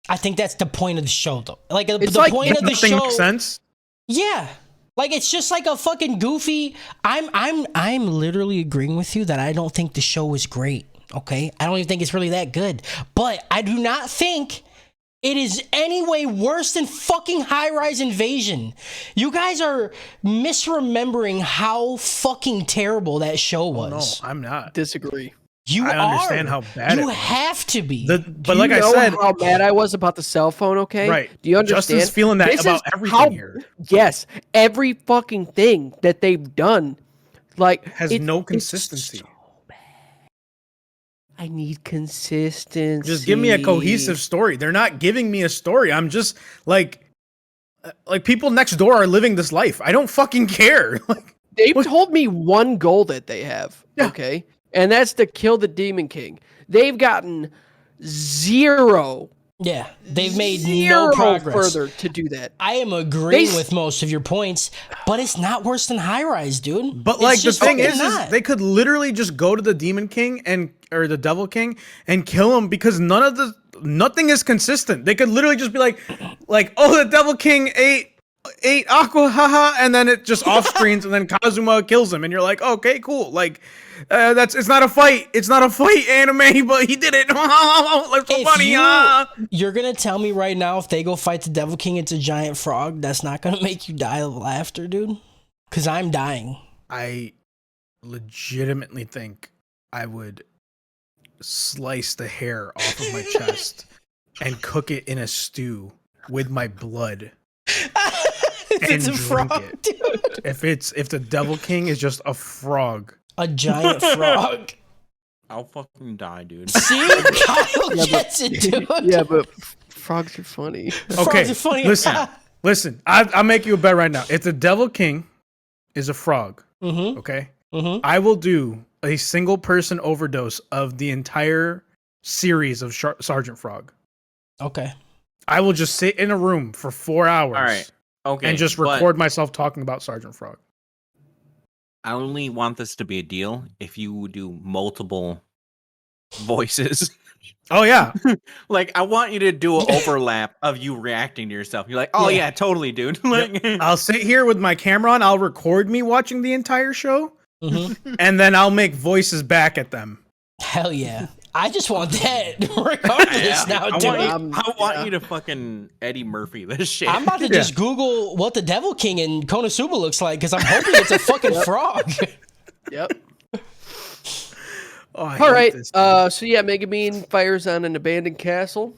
I think that's the point of the show, though. Like It's the like point of the Nothing show. makes sense. Yeah. Like it's just like a fucking goofy. I'm literally agreeing with you that I don't think the show is great. Okay? I don't even think it's really that good. But I do not think it is any way worse than fucking High Rise Invasion. You guys are misremembering how fucking terrible that show No, was. I'm not. Disagree. You I are. understand how bad it You was. have to be. But Do like you I know said, how mad I was about the cell phone, okay? right. Do you understand? Justin's feeling that This about is everything how- here. Yes. Every fucking thing that they've done, like, Has no consistency. so bad. I need consistency. Just give me a cohesive story. They're not giving me a story. I'm just like people next door are living this life. I don't fucking care. Like, They've told me one goal that they have, Yeah. okay? And that's to kill the Demon King. They've gotten zero yeah. They've made zero no progress. further to do that. I am agreeing They- with most of your points, but it's not worse than High Rise, dude. but It's like the just thing fucking is not. they could literally just go to the Demon King or the Devil King and kill him because nothing is consistent. They could literally just be like, oh, the Devil King ate Aqua, haha, and then it just off screens, and then Kazuma kills him, and you're like, okay, cool. Like, it's not a fight. It's not a fight anime, but he did it. That's so If funny. you're gonna tell me right now if they go fight the Devil King, it's a giant frog. That's not gonna make you die of laughter, dude. Because I'm dying. I legitimately think I would slice the hair off of my chest and cook it in a stew with my blood. If it's a And drink frog, it. dude. If the Devil King is just a frog, A giant frog. I'll fucking die, dude. See? Kyle gets it, dude. Yeah, but frogs are funny. Frogs okay, are funny. listen. I'll make you a bet right now. If the Devil King is a frog, Mm-hmm. okay, Mm-hmm. I will do a single person overdose of the entire series of Sergeant Frog. Okay. I will just sit in a room for 4 hours. All right. Okay. And just but record myself talking about Sergeant Frog. I only want this to be a deal if you do multiple voices. Oh yeah, Like, I want you to do an overlap of you reacting to yourself. You're like, oh, Yeah. yeah, totally, dude. Like, I'll sit here with my camera on. I'll record me watching the entire show, Mm-hmm. and then I'll make voices back at them. Hell yeah. I just want that regardless now, I dude. want you to fucking Eddie Murphy this shit. I'm about to just Google what the Devil King in Konosuba looks like because I'm hoping it's a fucking frog. Yep. Oh, I All hate right. this. So yeah, Megumin fires on an abandoned castle.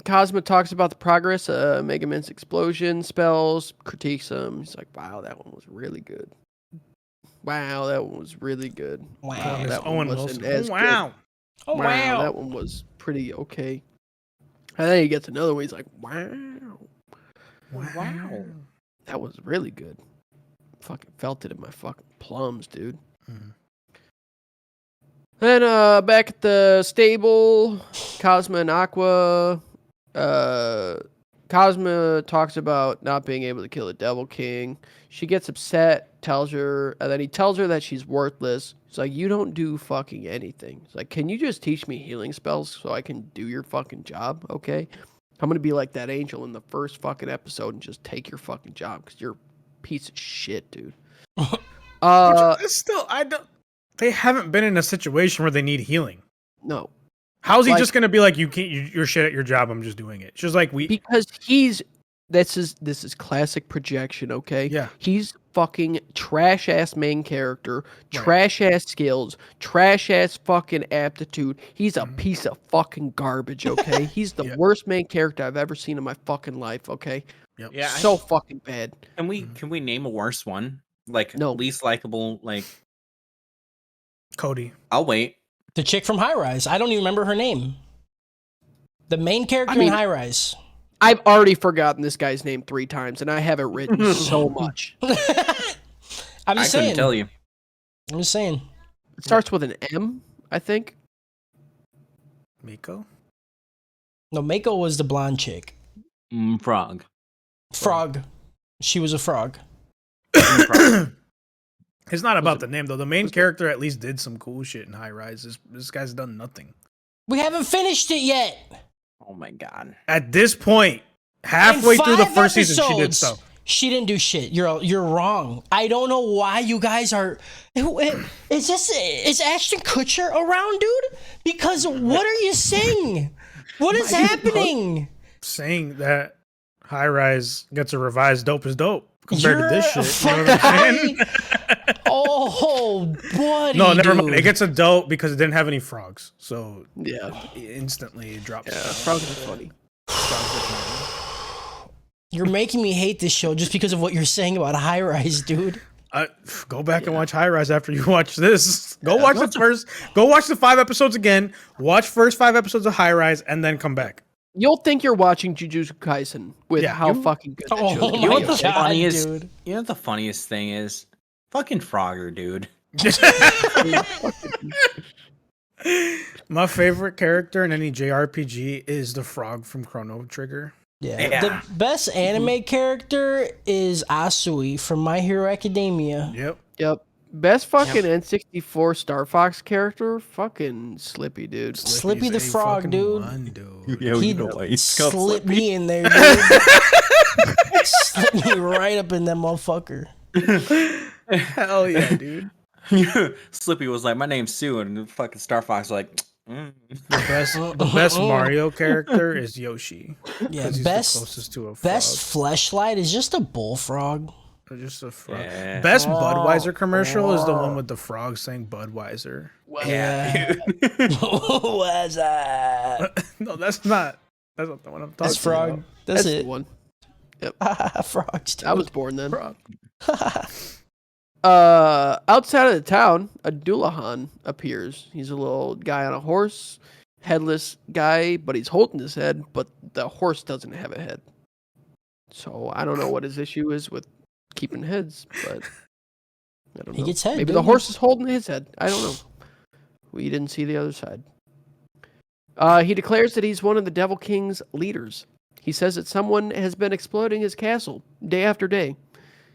Cosmo talks about the progress of Megumin's explosion spells, critiques them. He's like, "Wow, that one was really good. Wow, that one was really good. Wow. Miss that one Owen wasn't Wilson. as good. Wow. Oh, Wow, wow. that one was pretty okay." And then he gets another one. He's like, "Wow, Wow. that was really good. Fucking felt it in my fucking plums, dude." Mhm. Then back at the stable, Cosmo and Aqua. Cosmo talks about not being able to kill the Devil King. She gets upset, tells her, and then he tells her that she's worthless. He's like, "You don't do fucking anything." He's like, "Can you just teach me healing spells so I can do your fucking job, okay? I'm gonna be like that angel in the first fucking episode and just take your fucking job because you're a piece of shit, dude." It's still, I don't. They haven't been in a situation where they need healing. No. How's he Like- just gonna be like, you're shit at your job? I'm just doing it. She's like, Because this is classic projection, okay? Yeah. He's fucking trash ass main character, trash ass skills, trash ass fucking aptitude. He's a piece of fucking garbage, okay? He's the worst main character I've ever seen in my fucking life, okay? Yep. Yeah, So fucking bad. Can we name a worse one? Like No. least likable. Like Cody. I'll wait. The chick from High Rise. I don't even remember her name. The main character in High Rise. I've already forgotten this guy's name 3 times, and I have it written so much. I'm just saying. Couldn't tell you. I'm just saying. It starts with an M, I think. Miko? No, Mako was the blonde chick. Frog. Frog. She was a frog. It's not about the name though. The main character at least did some cool shit in High Rise. This guy's done nothing. We haven't finished it yet. Oh my god. At this point, halfway through the first season, she did so. She didn't do shit. You're wrong. I don't know why you guys are. Is Ashton Kutcher around, dude? Because what are you saying? What is happening? Saying that High Rise gets a revised Dope is Dope compared to this shit. You know what fucking- I'm saying? Oh, buddy. No, never dude. mind. It gets a dope because it didn't have any frogs. So Yeah. instantly it drops. Frogs are funny. You're making me hate this show just because of what you're saying about High Rise, dude. Go back and watch High Rise after you watch this. Go watch the first. Go watch the 5 episodes again. Watch first 5 episodes of High Rise and then come back. You'll think you're watching Jujutsu Kaisen with how fucking good that show is. Oh You know what my the God, funniest? dude. You know what the funniest thing is? Fucking Frogger, dude. My favorite character in any JRPG is the frog from Chrono Trigger. Yeah. The best anime character is Asui from My Hero Academia. Yep. Best fucking N64 Star Fox character, fucking Slippy, dude. Slippy the Slippy's a Frog, fucking dude. one, dude. He slipped me in there, dude. Slipped me right up in that motherfucker. Hell yeah, dude. Slippy was like, "My name's Sue," and the fucking Star Fox was like, The best Mario character is Yoshi. Yeah, 'cause he's best the closest to a frog. best fleshlight is just a bullfrog. Just a frog. Yeah. Best Budweiser commercial is the one with the frog saying Budweiser. Yeah. What's that? No, that's not the one I'm talking That's frog. about. That's the it. one. Frogs. Dude. I was born then. Outside of the town, a Dullahan appears. He's a little guy on a horse, headless guy, but he's holding his head, but the horse doesn't have a head. So I don't know what his issue is with keeping heads, but I don't know. He gets head. Maybe dude. the horse is holding his head. I don't know. We didn't see the other side. He declares that he's one of the Devil King's leaders. He says that someone has been exploiting his castle day after day.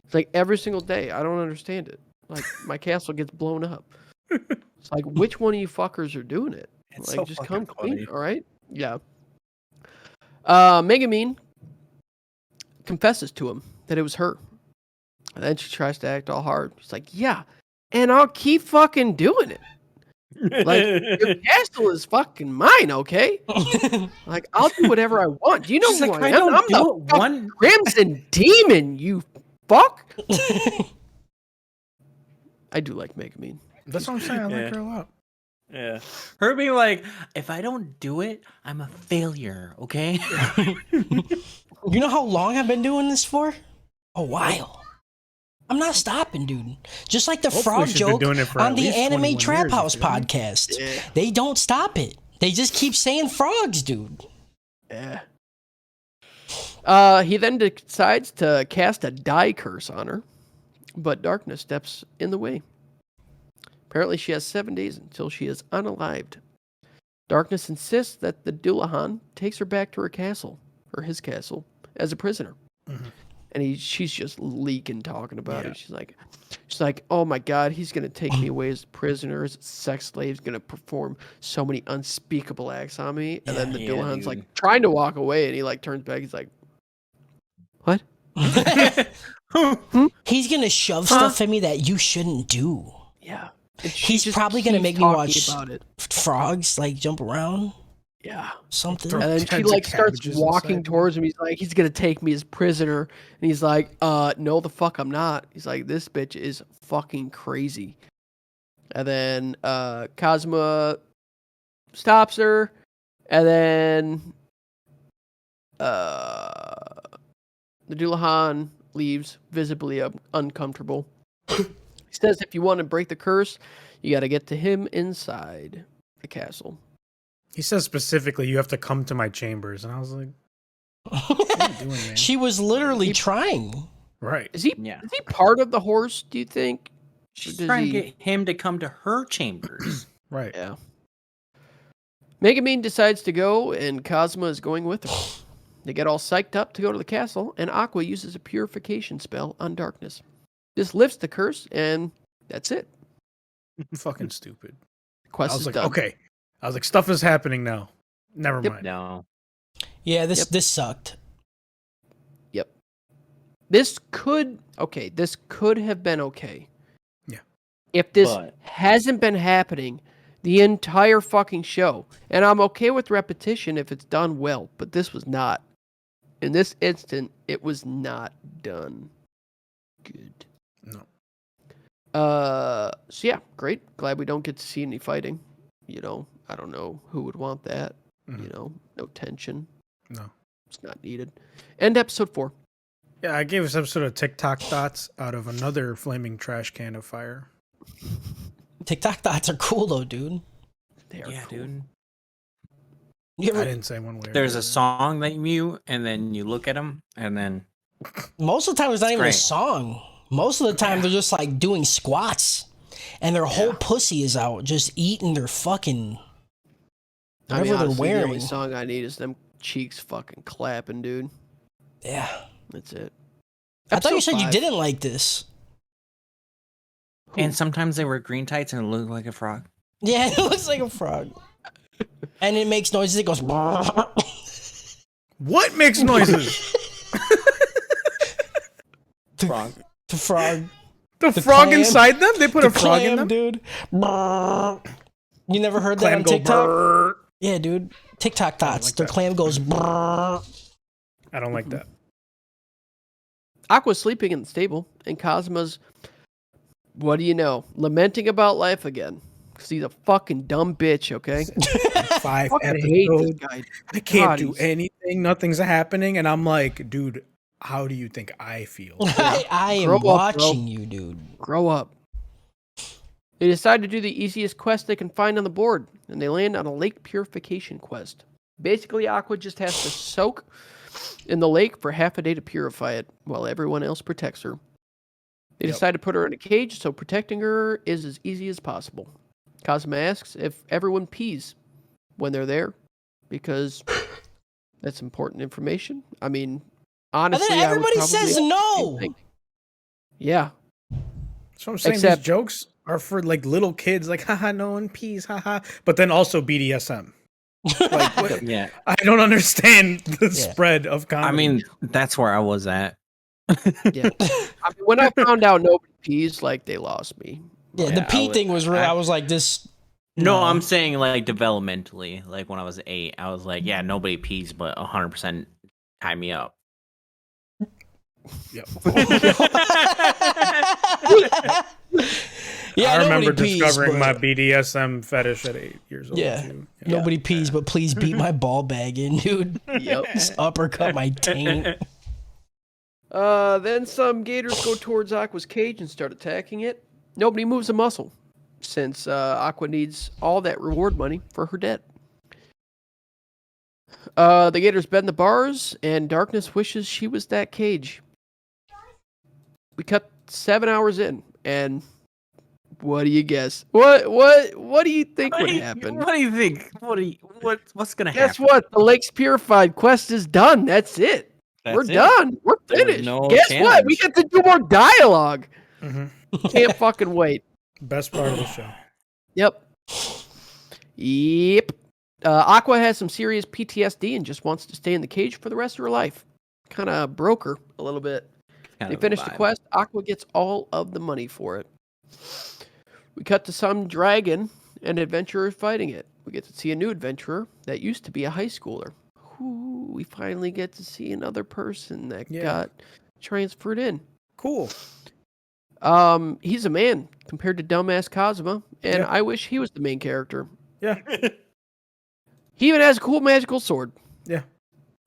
It's like every single day. I don't understand it. Like my castle gets blown up. It's like which one of you fuckers are doing it? It's Like so just fucking come clean, funny. all right? Yeah. Megumin confesses to him that it was her. And then she tries to act all hard. She's like, yeah, and I'll keep fucking doing it. Like, your castle is fucking mine, okay? Like, I'll do whatever I want. Do you know She's who like, I I am? don't I'm do the it one. Crimson Demon, you fuck. I do like Megumin. That's what I'm saying. I Yeah. like her a lot. Yeah. Her being like, if I don't do it, I'm a failure, okay? You know how long I've been doing this for? A while. I'm not stopping, dude. Just like the Hopefully frog she's been joke doing it for on at the least Anime 21 Trap years, House you feel me? podcast. Yeah. They don't stop it. They just keep saying frogs, dude. Yeah. He then decides to cast a die curse on her, but darkness steps in the way. Apparently, she has 7 days until she is unalived. Darkness insists that the Dullahan takes her back to her castle, or his castle, as a prisoner. Mhm. And she's just leaking talking about it. She's like, oh my God, he's gonna take me away as a prisoner, as a sex slave. He's gonna perform so many unspeakable acts on me. And then the Yeah, Dullahan's dude. like trying to walk away, and he like turns back. He's like, what? He's gonna shove stuff at me that you shouldn't do. Yeah. He's probably gonna make me watch about it. frogs like jump around. Yeah. Something. Throw And then she heads of like starts cabbages walking inside towards him. He's like, he's gonna take me as prisoner. And he's like, no the fuck I'm not. He's like, this bitch is fucking crazy. And then Kazuma stops her, and then the Dullahan leaves, visibly uncomfortable. He says if you want to break the curse, you gotta get to him inside the castle. He says specifically, you have to come to my chambers. And I was like, what are you doing, man? She was literally trying. Right. Is he Yeah. is he part of the horse, do you think? She's Does trying he- to get him to come to her chambers. Right. Yeah. Megumin decides to go, and Kazuma is going with her. They get all psyched up to go to the castle, and Aqua uses a purification spell on darkness. This lifts the curse, and that's it. Fucking stupid. Quest I was is like, done. okay. I was like, stuff is happening now. Never Yep. mind. No. Yeah, this Yep. this sucked. Yep. This could have been okay. Yeah. If this But- hasn't been happening the entire fucking show. And I'm okay with repetition if it's done well, but this was not. In this instant, it was not done good. No. So yeah, great. Glad we don't get to see any fighting. You know, I don't know who would want that. Mhm. You know, no tension. No. It's not needed. End episode 4. Yeah, I gave this episode of TikTok thoughts out of another flaming trash can of fire. TikTok thoughts are cool though, dude. They are Yeah, cool. dude. You I ever, didn't say one way. or There's the a other. song that you mute, and then you look at them, and then most of the time it's not even a great. song. Most of the time they're just like doing squats, and their whole pussy is out, just eating their fucking I whatever mean, they're honestly, the wearing. only song I need is them cheeks fucking clapping, dude. Yeah. That's it. I thought you Episode said you 5. didn't like this. and sometimes they wear green tights and it look like a frog. Yeah, it looks like a frog. And it makes noises. It goes. What makes noises? Frog. The frog. The, The frog clam. inside them? They put The a frog in clam, them? dude. You never heard that Clam on go TikTok? brrr. Yeah, dude. TikTok thoughts. like Their that. clam goes. I don't like that. Aqua's sleeping in the stable, and Cosmo's, what do you know, lamenting about life again. Because he's a fucking dumb bitch, okay? 5 I fucking hate this episodes. guy. I can't God, do he's- anything. Nothing's happening. And I'm like, dude, how do you think I feel? I am Grow up, bro. watching you, dude. Grow up. They decide to do the easiest quest they can find on the board, and they land on a lake purification quest. Basically, Aqua just has to soak in the lake for half a day to purify it, while everyone else protects her. They decide to put her in a cage, so protecting her is as easy as possible. Cosmo asks if everyone pees when they're there, because that's important information. I mean, And honestly, then I would everybody probably says ask the no. same thing. Yeah. So I'm saying Except- these jokes are for like little kids, like, haha, no one pees, haha. But then also BDSM. Like, what- Yeah. I don't understand the Yeah. spread of comedy. I mean, that's where I was at. Yeah. I mean, when I found out nobody pees, like, they lost me. Yeah, Yeah, the pee I thing was real. I was like, this. No, I'm saying like developmentally. Like when I was 8, I was like, yeah, nobody pees, but 100% tie me up. Yep. Yeah, I remember nobody pees, discovering my but- BDSM fetish at 8 years old. Yeah. too. Nobody pees, but please beat my ball bag in, dude. Yep. Just uppercut my taint. Then some gators go towards Aqua's cage and start attacking it. Nobody moves a muscle, since Aqua needs all that reward money for her debt. The gators bend the bars, and Darkness wishes she was that cage. We cut 7 hours in, and what do you guess? What do you think would happen? What do you think? What's gonna Guess happen? what? The lake's purified quest is done. That's it. We're That's it. done. We're There's finished. no Guess what? We challenge. get to do more dialogue. Mhm. Can't fucking wait. Best part of the show. Yep. Yep. Aqua has some serious PTSD and just wants to stay in the cage for the rest of her life. Kind of broke her a little bit. Kind They of a finish the vibe. quest. Aqua gets all of the money for it. We cut to some dragon and adventurers fighting it. we get to see a new adventurer that used to be a high schooler. Ooh, we finally get to see another person that got transferred in. Cool. He's a man compared to dumbass Kazuma, and I wish he was the main character. Yeah. He even has a cool magical sword. Yeah.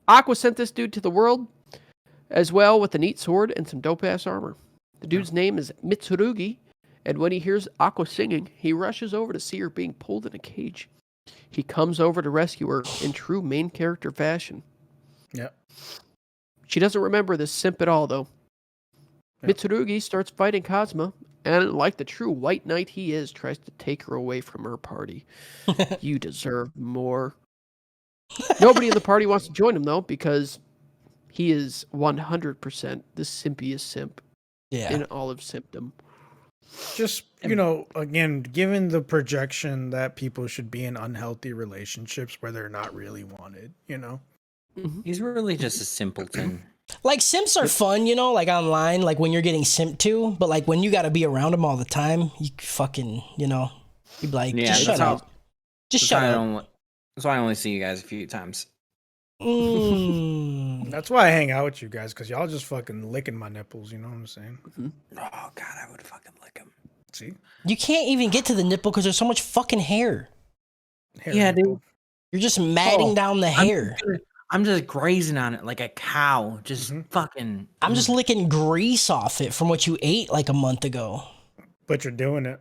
Aqua sent this dude to the world as well with a neat sword and some dope-ass armor. The dude's name is Mitsurugi, and when he hears Aqua singing, he rushes over to see her being pulled in a cage. He comes over to rescue her in true main character fashion. Yeah. She doesn't remember this simp at all, though. Yep. Mitsurugi starts fighting Kazuma, and like the true white knight he is, tries to take her away from her party. You deserve more. Nobody in the party wants to join him, though, because he is 100% the simpiest simp in all of simpdom. Just, you know, again, given the projection that people should be in unhealthy relationships where they're not really wanted, you know? He's really just a simpleton. Like, simps are fun, you know, like online, like when you're getting simped to, but like when you got to be around them all the time, you fucking, you know, you be like, just shut up. Just shut up. That's why I only see you guys a few times. That's why I hang out with you guys, because y'all just fucking licking my nipples, you know what I'm saying? Oh, God, I would fucking lick him. See? You can't even get to the nipple because there's so much fucking hair. Nipple. Dude. You're just matting down the hair. I'm just grazing on it like a cow. Just fucking. I'm just licking grease off it from what you ate like a month ago. But you're doing it.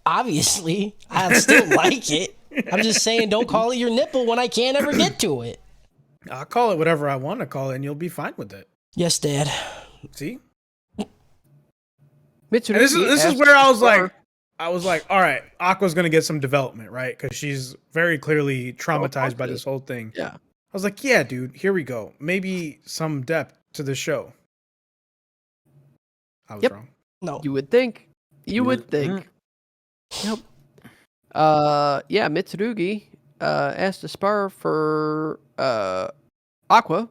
Obviously. I still like it. I'm just saying, don't call it your nipple when I can't ever get to it. I'll call it whatever I want to call it, and you'll be fine with it. Yes, Dad. See? Mitsurugi, this is where I was like, all right, Aqua's gonna get some development, right? Because she's very clearly traumatized by this whole thing. Yeah. I was like, yeah, dude, here we go. Maybe some depth to the show. I was wrong. No. You would think. You would think. Yep. Mitsurugi asked to spar for Aqua.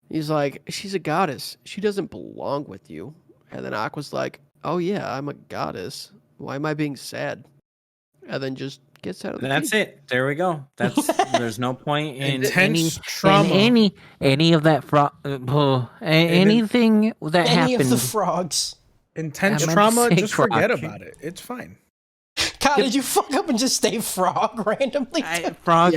He's like, she's a goddess. She doesn't belong with you. And then Aqua's like, oh yeah, I'm a goddess. Why am I being sad? And then just gets out of the That's cage. it. There we go. There's no point in Intense trauma. any of that anything that Any happened. of the frogs. Intense I meant to trauma, say just forget frog. about it. It's fine. God, did you fuck up and just say frog randomly? Frog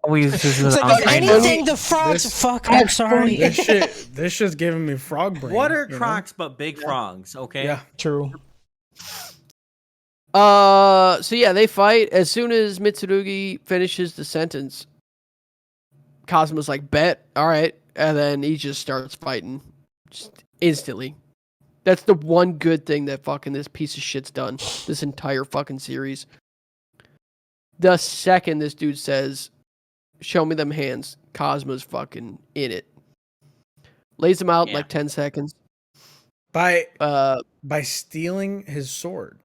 always It's like anything the frogs. Fuck, I'm sorry. This shit's giving me frog brain. What are you know? crocs but big frogs? Okay. Yeah. True. So yeah, they fight. As soon as Mitsurugi finishes the sentence, Kazuma's like, bet, all right. And then he just starts fighting. Just instantly. That's the one good thing that fucking this piece of shit's done. This entire fucking series. The second this dude says, show me them hands, Kazuma's fucking in it. Lays him out in like 10 seconds. By stealing his sword.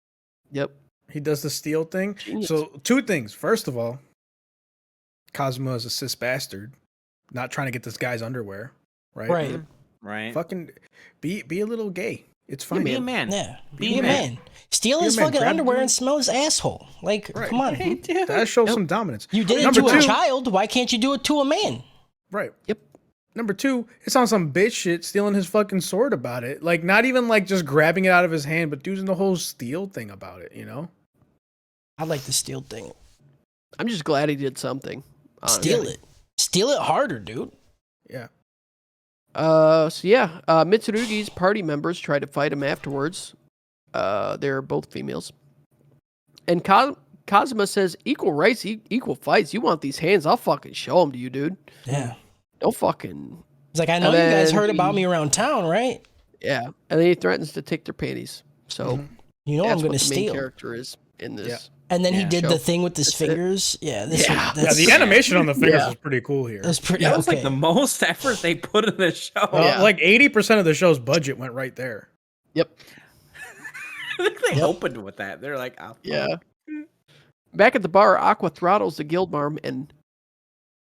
Yep. He does the steal thing. Genius. So, two things. First of all, Kazuma is a cis bastard. Not trying to get this guy's underwear. Right? Right. Fucking be a little gay. It's fine. Be a man. Yeah. Be a man. Steal his fucking underwear and smell his asshole. Like, come on. That shows some dominance. You did it to a child. Why can't you do it to a man? Right. Yep. Number two, it's on some bitch shit stealing his fucking sword about it. Like, not even like just grabbing it out of his hand, but doing the whole steal thing about it, you know? I like the steal thing. I'm just glad he did something. Honestly. Steal it. Steal it harder, dude. Yeah. Mitsurugi's party members try to fight him afterwards. They're both females. And Kazuma says, equal rights, equal fights. You want these hands? I'll fucking show them to you, dude. Yeah. Don't fucking... He's like, I know you guys heard about me around town, right? Yeah. And then he threatens to take their panties. So, you know I'm going to the main steal. character is in this. Yeah. And then he did show. the thing with his fingers. Yeah. The animation on the fingers was pretty cool here. That's pretty That was like the most effort they put in the show. Like 80% of the show's budget went right there. Yep. I think they opened with that. They're like, oh, Yeah. Back at the bar, Aqua throttles the guild marm and...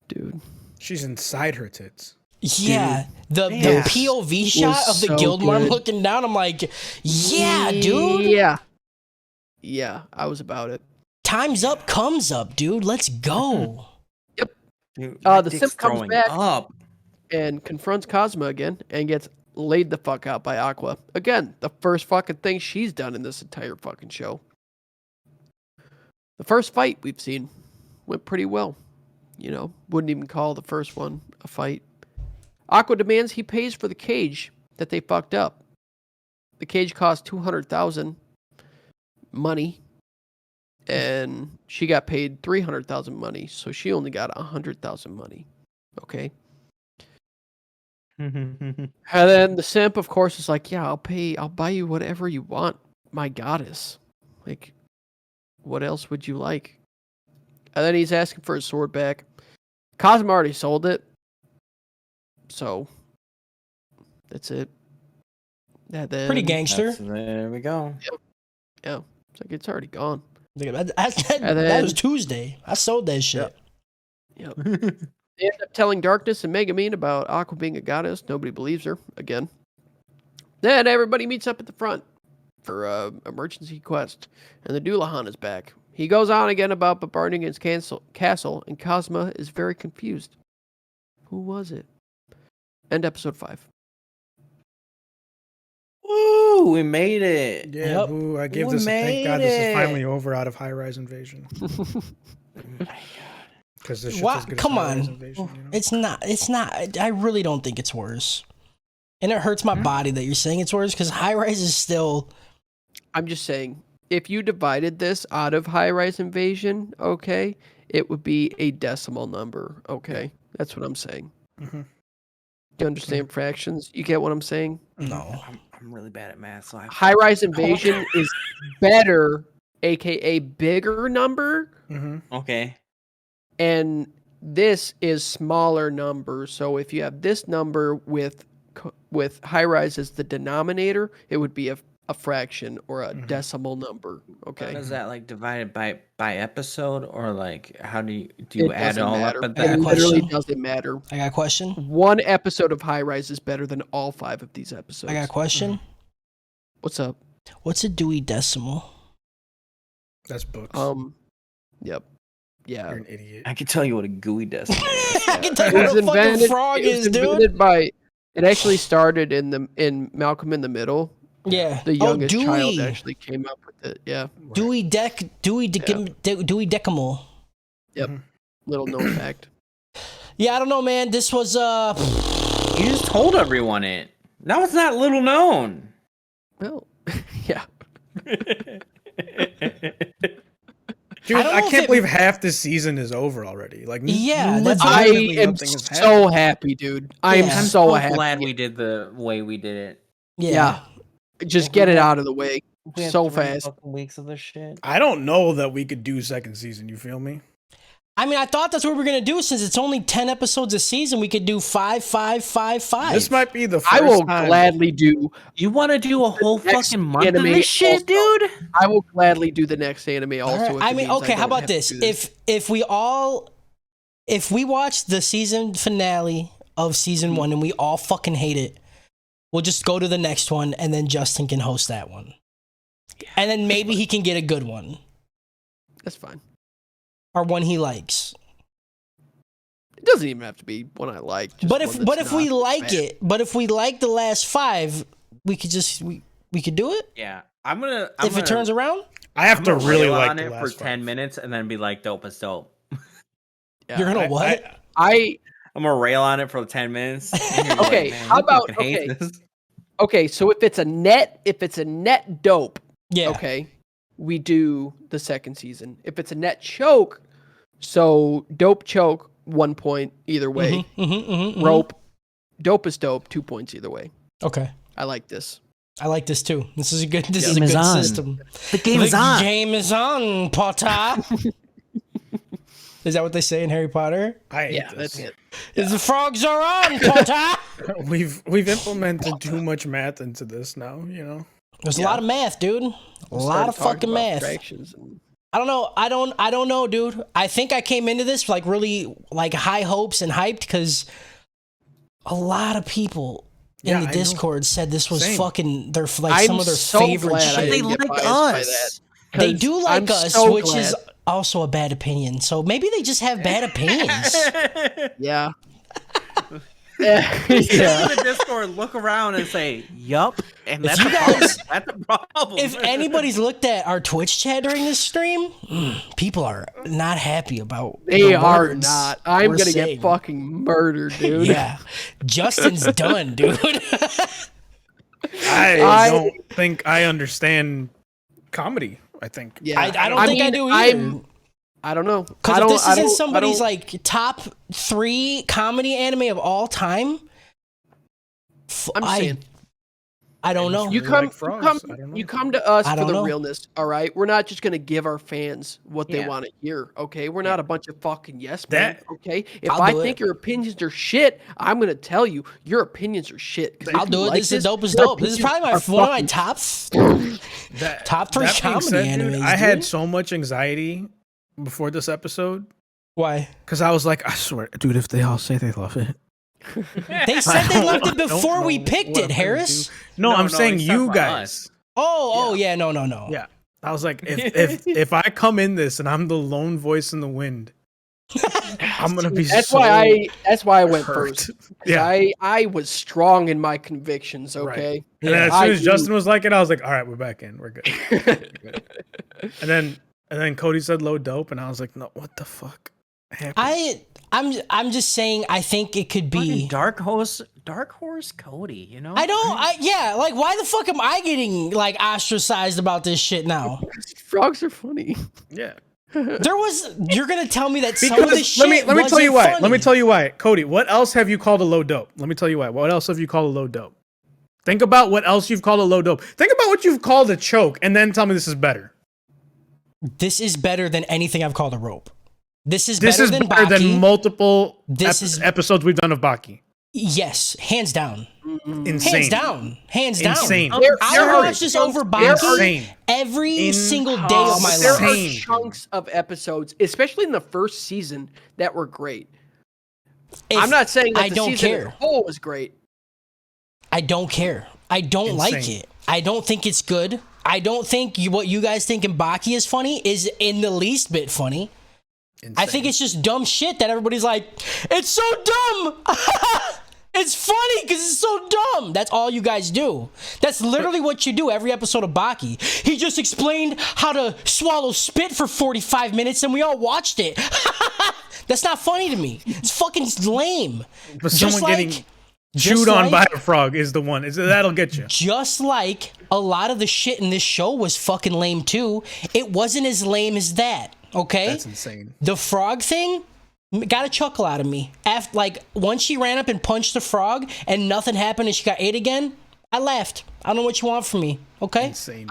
Dude. She's inside her tits. Yeah, the POV shot of the so guild marm good. looking down. I'm like, yeah, dude. Yeah, I was about it. Time's up, comes up, dude. Let's go. Dude, The simp comes back up. and confronts Cosmo again and gets laid the fuck out by Aqua. Again, the first fucking thing she's done in this entire fucking show. The first fight we've seen went pretty well. You know, wouldn't even call the first one a fight. Aqua demands he pays for the cage that they fucked up. The cage cost $200,000 money, and she got paid $300,000 money, so she only got $100,000 money. Okay. And then the simp, of course, is like, yeah, I'll buy you whatever you want, my goddess. Like, what else would you like? And then he's asking for his sword back. Cosmo already sold it. So, that's it. Yeah, then, Pretty gangster. There we go. Yeah, it's like it's already gone. That was Tuesday. I sold that shit. Yep. They end up telling Darkness and Megumin about Aqua being a goddess. Nobody believes her again. Then everybody meets up at the front for emergency quest, and the Doulahan is back. He goes on again about bombarding his castle, and Cosmo is very confused. Who was it? End episode 5. Woo, we made it. Yeah, Yep. boo, I give We this a thank God this made is finally it. over out of High Rise Invasion. Because this shit's Why- as good come as High Rise on. Invasion, you know? It's not. I really don't think it's worse. And it hurts my body that you're saying it's worse because High Rise is still. I'm just saying, if you divided this out of High Rise Invasion, okay, it would be a decimal number, okay? That's what I'm saying. Mhm. You understand fractions? You get what I'm saying? No. I'm really bad at math, so I High Rise Invasion is better, aka bigger number, Mhm. okay. and this is smaller number. So if you have this number with High Rise as the denominator, it would be a fraction or a decimal number. Okay. Is that like divided by episode, or like how do you It add it doesn't all matter. up at I got a It that? literally question. doesn't matter. I got a question. One episode of High Rise is better than all 5 of these episodes. I got a question. What's up? What's a Dewey Decimal? That's books. Yep. Yeah. You're an idiot. I can tell you what a gooey decimal is. I can tell It you was what a fucking invented. frog It was is, dude. invented by. It actually started in Malcolm in the Middle. Yeah. The youngest Dewey. child actually came up with it. Yeah. Dewey Decimal. Yep. Mhm. Little known fact. Yeah, I don't know, man. This was You just told everyone it. Now it's not little known. Well, yeah. Dude, I don't I know if can't it- believe half the season is over already. Like, Yeah, that's I legitimately am nothing has happened. so happy, dude. I am Yeah. I'm so happy. glad we did the way we did it. Yeah. Just get it out of the way We had so 3 fast. fucking weeks of this shit. I don't know that we could do second season. You feel me? I mean, I thought that's what we were gonna do since it's only 10 episodes a season. We could do 5, 5, 5, 5. This might be the first I will time. gladly do. You want to do a whole next fucking month of anime this shit, also. dude? I will gladly do the next anime All also. right. if I it mean, means okay. How don't about have to this? do this. If we watch the season finale of season 1 and we all fucking hate it, we'll just go to the next one and then Justin can host that one, and then maybe he can get a good one That's fine. or one he likes. It doesn't even have to be one I like. just But one if that's we not like bad. it, but if we like the last 5, we could just we could do it Yeah, I'm gonna. if it turns around. I have to really rail like on the it last for 10 five. minutes and then be like, "Dope, it's dope." Yeah. You're gonna what? I I'm gonna rail on it for 10 minutes. and you're Okay, like, "Man, how you about- fucking hate okay. this." okay. So if it's a net dope, Yeah. okay, we do the second season. If it's a net choke, so dope choke 1 point either way. Rope, dope is dope 2 points either way. Okay. I like this. I like this too. This is a good. This Yeah. is a Game is good on. system. The game The is on. game is on, Potter. Is that what they say in Harry Potter? I hate Yeah, this. that's it. The frogs are on, Potter. We've implemented too much math into this now. You know. There's a Yeah. lot of math, dude. A lot Started of talking fucking about math. fractions and- I don't know. I don't know, dude. I think I came into this like really like high hopes and hyped because a lot of people in Yeah, the I know. Discord said this was Same. fucking some I'm of their so favorite glad I shit. They didn't get like biased by us. that. They 'Cause do like I'm us, so which is glad. also a bad opinion. So maybe they just have bad opinions. Yeah. Sit in the Discord, look around, and say, "Yup," and that's you the problem. guys- That's the problem. If anybody's looked at our Twitch chat during this stream, people are not happy about. They the are words not. I'm we're gonna saying. get fucking murdered, dude. Yeah, Justin's done, dude. I don't think I understand comedy. I think. Yeah. I don't think I do either. I don't know. Because if this isn't somebody's I like top 3 comedy anime of all time, I'm saying. I don't know. You really come, like frogs. I don't know. you come to us I for don't the know. realness, all right? We're not just gonna give our fans what they Yeah. want to hear, okay? We're not a bunch of fucking yes men, That- okay? If I'll I do think it. your opinions are shit, I'm gonna tell you your opinions are shit. 'Cause if I'll you do it. like This is dope as your dope. This is opinions probably are one of my fucking- top That, 3 that being comedy said, dude, animes. I had dude. so much anxiety before this episode Why? because I was like, I swear, dude, if they all say they love it. They said they loved it I don't before we know picked what it, I'm gonna Harris. do. No, I'm No, saying he's you talking about guys. Oh, yeah, no. Yeah. I was like, if I come in this and I'm the lone voice in the wind, I'm gonna be That's so why I went hurt. first. 'Cause Yeah. I was strong in my convictions, Right. okay? And then as I soon as do. Justin was like it, I was like, all right, we're back in. We're good. And then Cody said low dope, and I was like, no, what the fuck happened? I'm just saying. I think it could be. Fucking Dark Horse Cody, you know? Like, why the fuck am I getting like ostracized about this shit now? Frogs are funny. Yeah. You're gonna tell me that some of Because this shit let me tell you wasn't why. Let me funny. tell you why. Cody, what else have you called a low dope? Let me tell you why. What else have you called a low dope? Think about what else you've called a low dope. Think about what you've called a choke, and then tell me this is better. This is better than anything I've called a rope. This is This better is than better Baki. than multiple This is- episodes we've done of Baki. Yes, hands down. Insane. Hands down. Insane. I There would are watch this chunks- over there are- Baki Insane. every single day of my There life. are Insane. chunks of episodes, especially in the first season, that were great. If- I'm not saying that I the don't season as care. a whole was great. I don't care. I don't like Insane. it. I don't think it's good. I don't think what you guys think in Baki is funny is in the least bit funny. I think it's just dumb shit that everybody's like, it's so dumb. It's funny because it's so dumb. That's all you guys do. That's literally what you do every episode of Baki. He just explained how to swallow spit for 45 minutes and we all watched it. That's not funny to me. It's fucking lame. But Just someone like- getting just chewed on by like- a frog is the one. That'll get you. Just like a lot of the shit in this show was fucking lame too. It wasn't as lame as that. Okay? That's insane. The frog thing got a chuckle out of me. After, like, once she ran up and punched the frog and nothing happened and she got ate again, I laughed. I don't know what you want from me. Okay? Insane.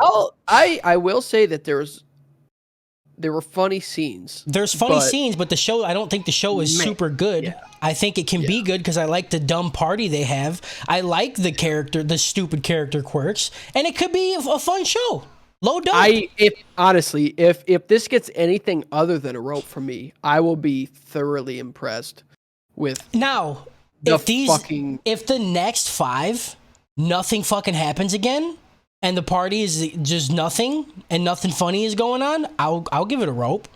I will say that there were funny scenes. There's funny But- scenes, but the show, I don't think the show is Man, super good. yeah. I think it can be good because I like the dumb party they have. I like the stupid character quirks, and it could be a fun show. Low dope. If this gets anything other than a rope from me, I will be thoroughly impressed with Now, the if the next 5, nothing fucking happens again, and the party is just nothing, and nothing funny is going on, I'll give it a rope.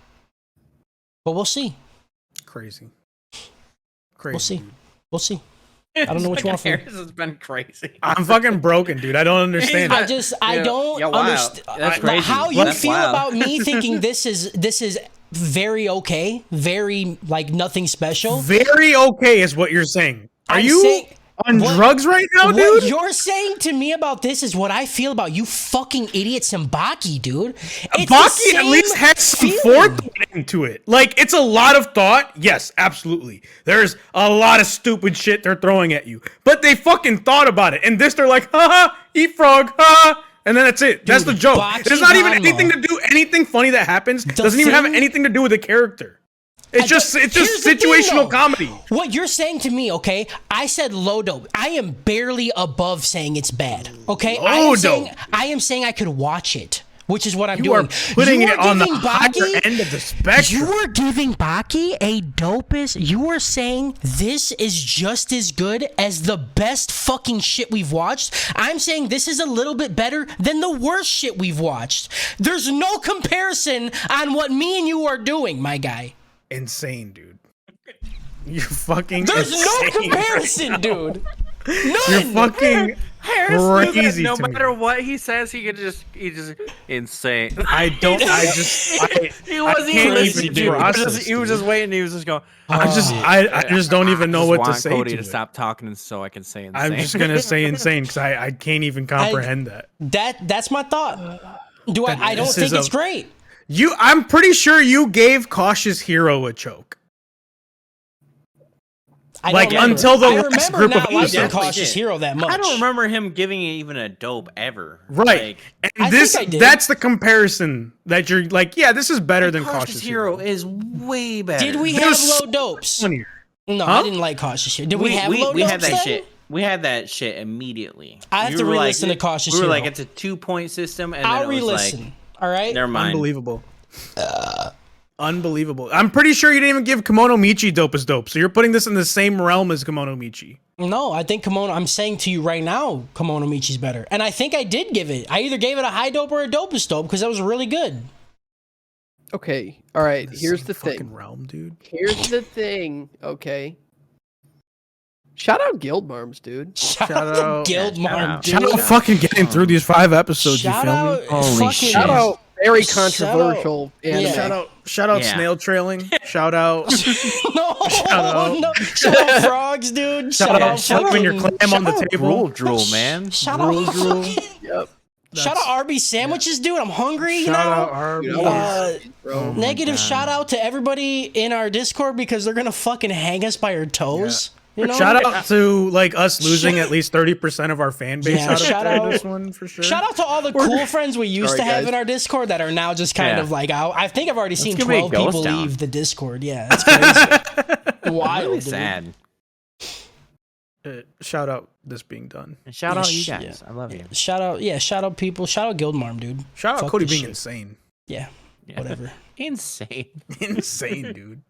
But we'll see. Crazy. We'll see. We'll see. I don't know what you want from me. Harris has been crazy. I'm fucking broken, dude. I don't understand. I don't wow. understand That's crazy. how you That's feel wild. about me thinking this is very okay, very like nothing special. Very okay is what you're saying. Are I'm you saying- on what- drugs right now, What dude? you're saying to me about this is what I feel about you fucking idiots in Baki, dude. It's the Baki at same least has some feeling. forethought into it. Like, it's a lot of thought. Yes, absolutely. There's a lot of stupid shit they're throwing at you. But they fucking thought about it. And this, they're like, haha, eat frog, haha. And then that's it. That's the joke. Baki It has not even Hanma. anything to do, anything funny that happens doesn't even have thing- anything to do with the character. It's just Here's the thing, situational though. comedy. What you're saying to me, okay? I said low dope. I am barely above saying it's bad. Okay? Low dope. I am saying I could watch it. which is what I'm You doing. are putting it on the giving higher Baki- end of the spectrum. You are giving Baki a dopest. You are saying this is just as good as the best fucking shit we've watched. I'm saying this is a little bit better than the worst shit we've watched. There's no comparison on what me and you are doing, my guy. Insane, dude. You're fucking There's no insane comparison, right now. dude. You're None. fucking crazy no to matter me. what he says, he just insane. I don't. I just. He wasn't can't even even listening. process, He was just waiting. He was just going. I just don't even know just what to want say. Cody to to it. stop talking so I can say insane. I'm just gonna say insane because I can't even comprehend that. That's my thought. I don't This think is it's a- great. I'm pretty sure you gave Cautious Hero a choke. I Like, don't remember. until the I last remember group of not liking episodes. Cautious Hero that much. I don't remember him giving it even a dope ever. Right. Like, And I this think I did. that's the comparison that you're like, yeah, this is better than Cautious Hero is way better. Did we It have was low dopes? funnier. No, Huh? I didn't like Cautious Hero. Did we have low we dopes had that then? shit. We had that shit immediately. I have We to were re-listen to Cautious We were like, Hero. it's a 2-point system, and I'll then it was re-listen. like, All right. never mind. Unbelievable. Unbelievable. I'm pretty sure you didn't even give Kimono Michi dope as dope. So you're putting this in the same realm as Kimono Michi. No, I think Kimono. I'm saying to you right now, Kimono Michi's better, and I think I did give it. I either gave it a high dope or a dopest dope because that was really good. Okay, all right. The Here's same the fucking thing. realm, dude. Here's the thing. Okay. Shout out Guildmarms, dude. Shout out- out to Guildmarm, out. dude. Shout out fucking getting through these 5 episodes, Shout you feel out, me? Holy fucking, shit. Shout out very Shout out- controversial anime. yeah. Shout out Yeah. snail trailing. Shout out No, out. no. Shout out frogs, dude. shout out flipping your fucking- clam on the Drool table. drool, man. Shout Drool, out drool. fucking- Yep. Shout out Arby's sandwiches, dude. I'm hungry. You Shout know. out Arby's. Dude, I wanna Uh, see it, bro. Negative God. shout out to everybody in our Discord because they're gonna fucking hang us by our toes. You know? Shout out to like us losing at least 30% of our fan base Yeah, out shout of out- this one for sure. Shout out to all the cool friends we used Sorry, to have guys. in our Discord that are now just kind Yeah. of like out. I think I've already seen gonna be a 12 people ghost town. leave the Discord. Yeah, that's crazy. Wild, Really dude. sad. Shout out this being done. And shout Yeah, out you sh- guys. I love you. Shout out people. Shout out Guildmarm, dude. Shout out Fuck Cody this being shit. insane. Yeah, Yeah. whatever. Insane. Insane, dude.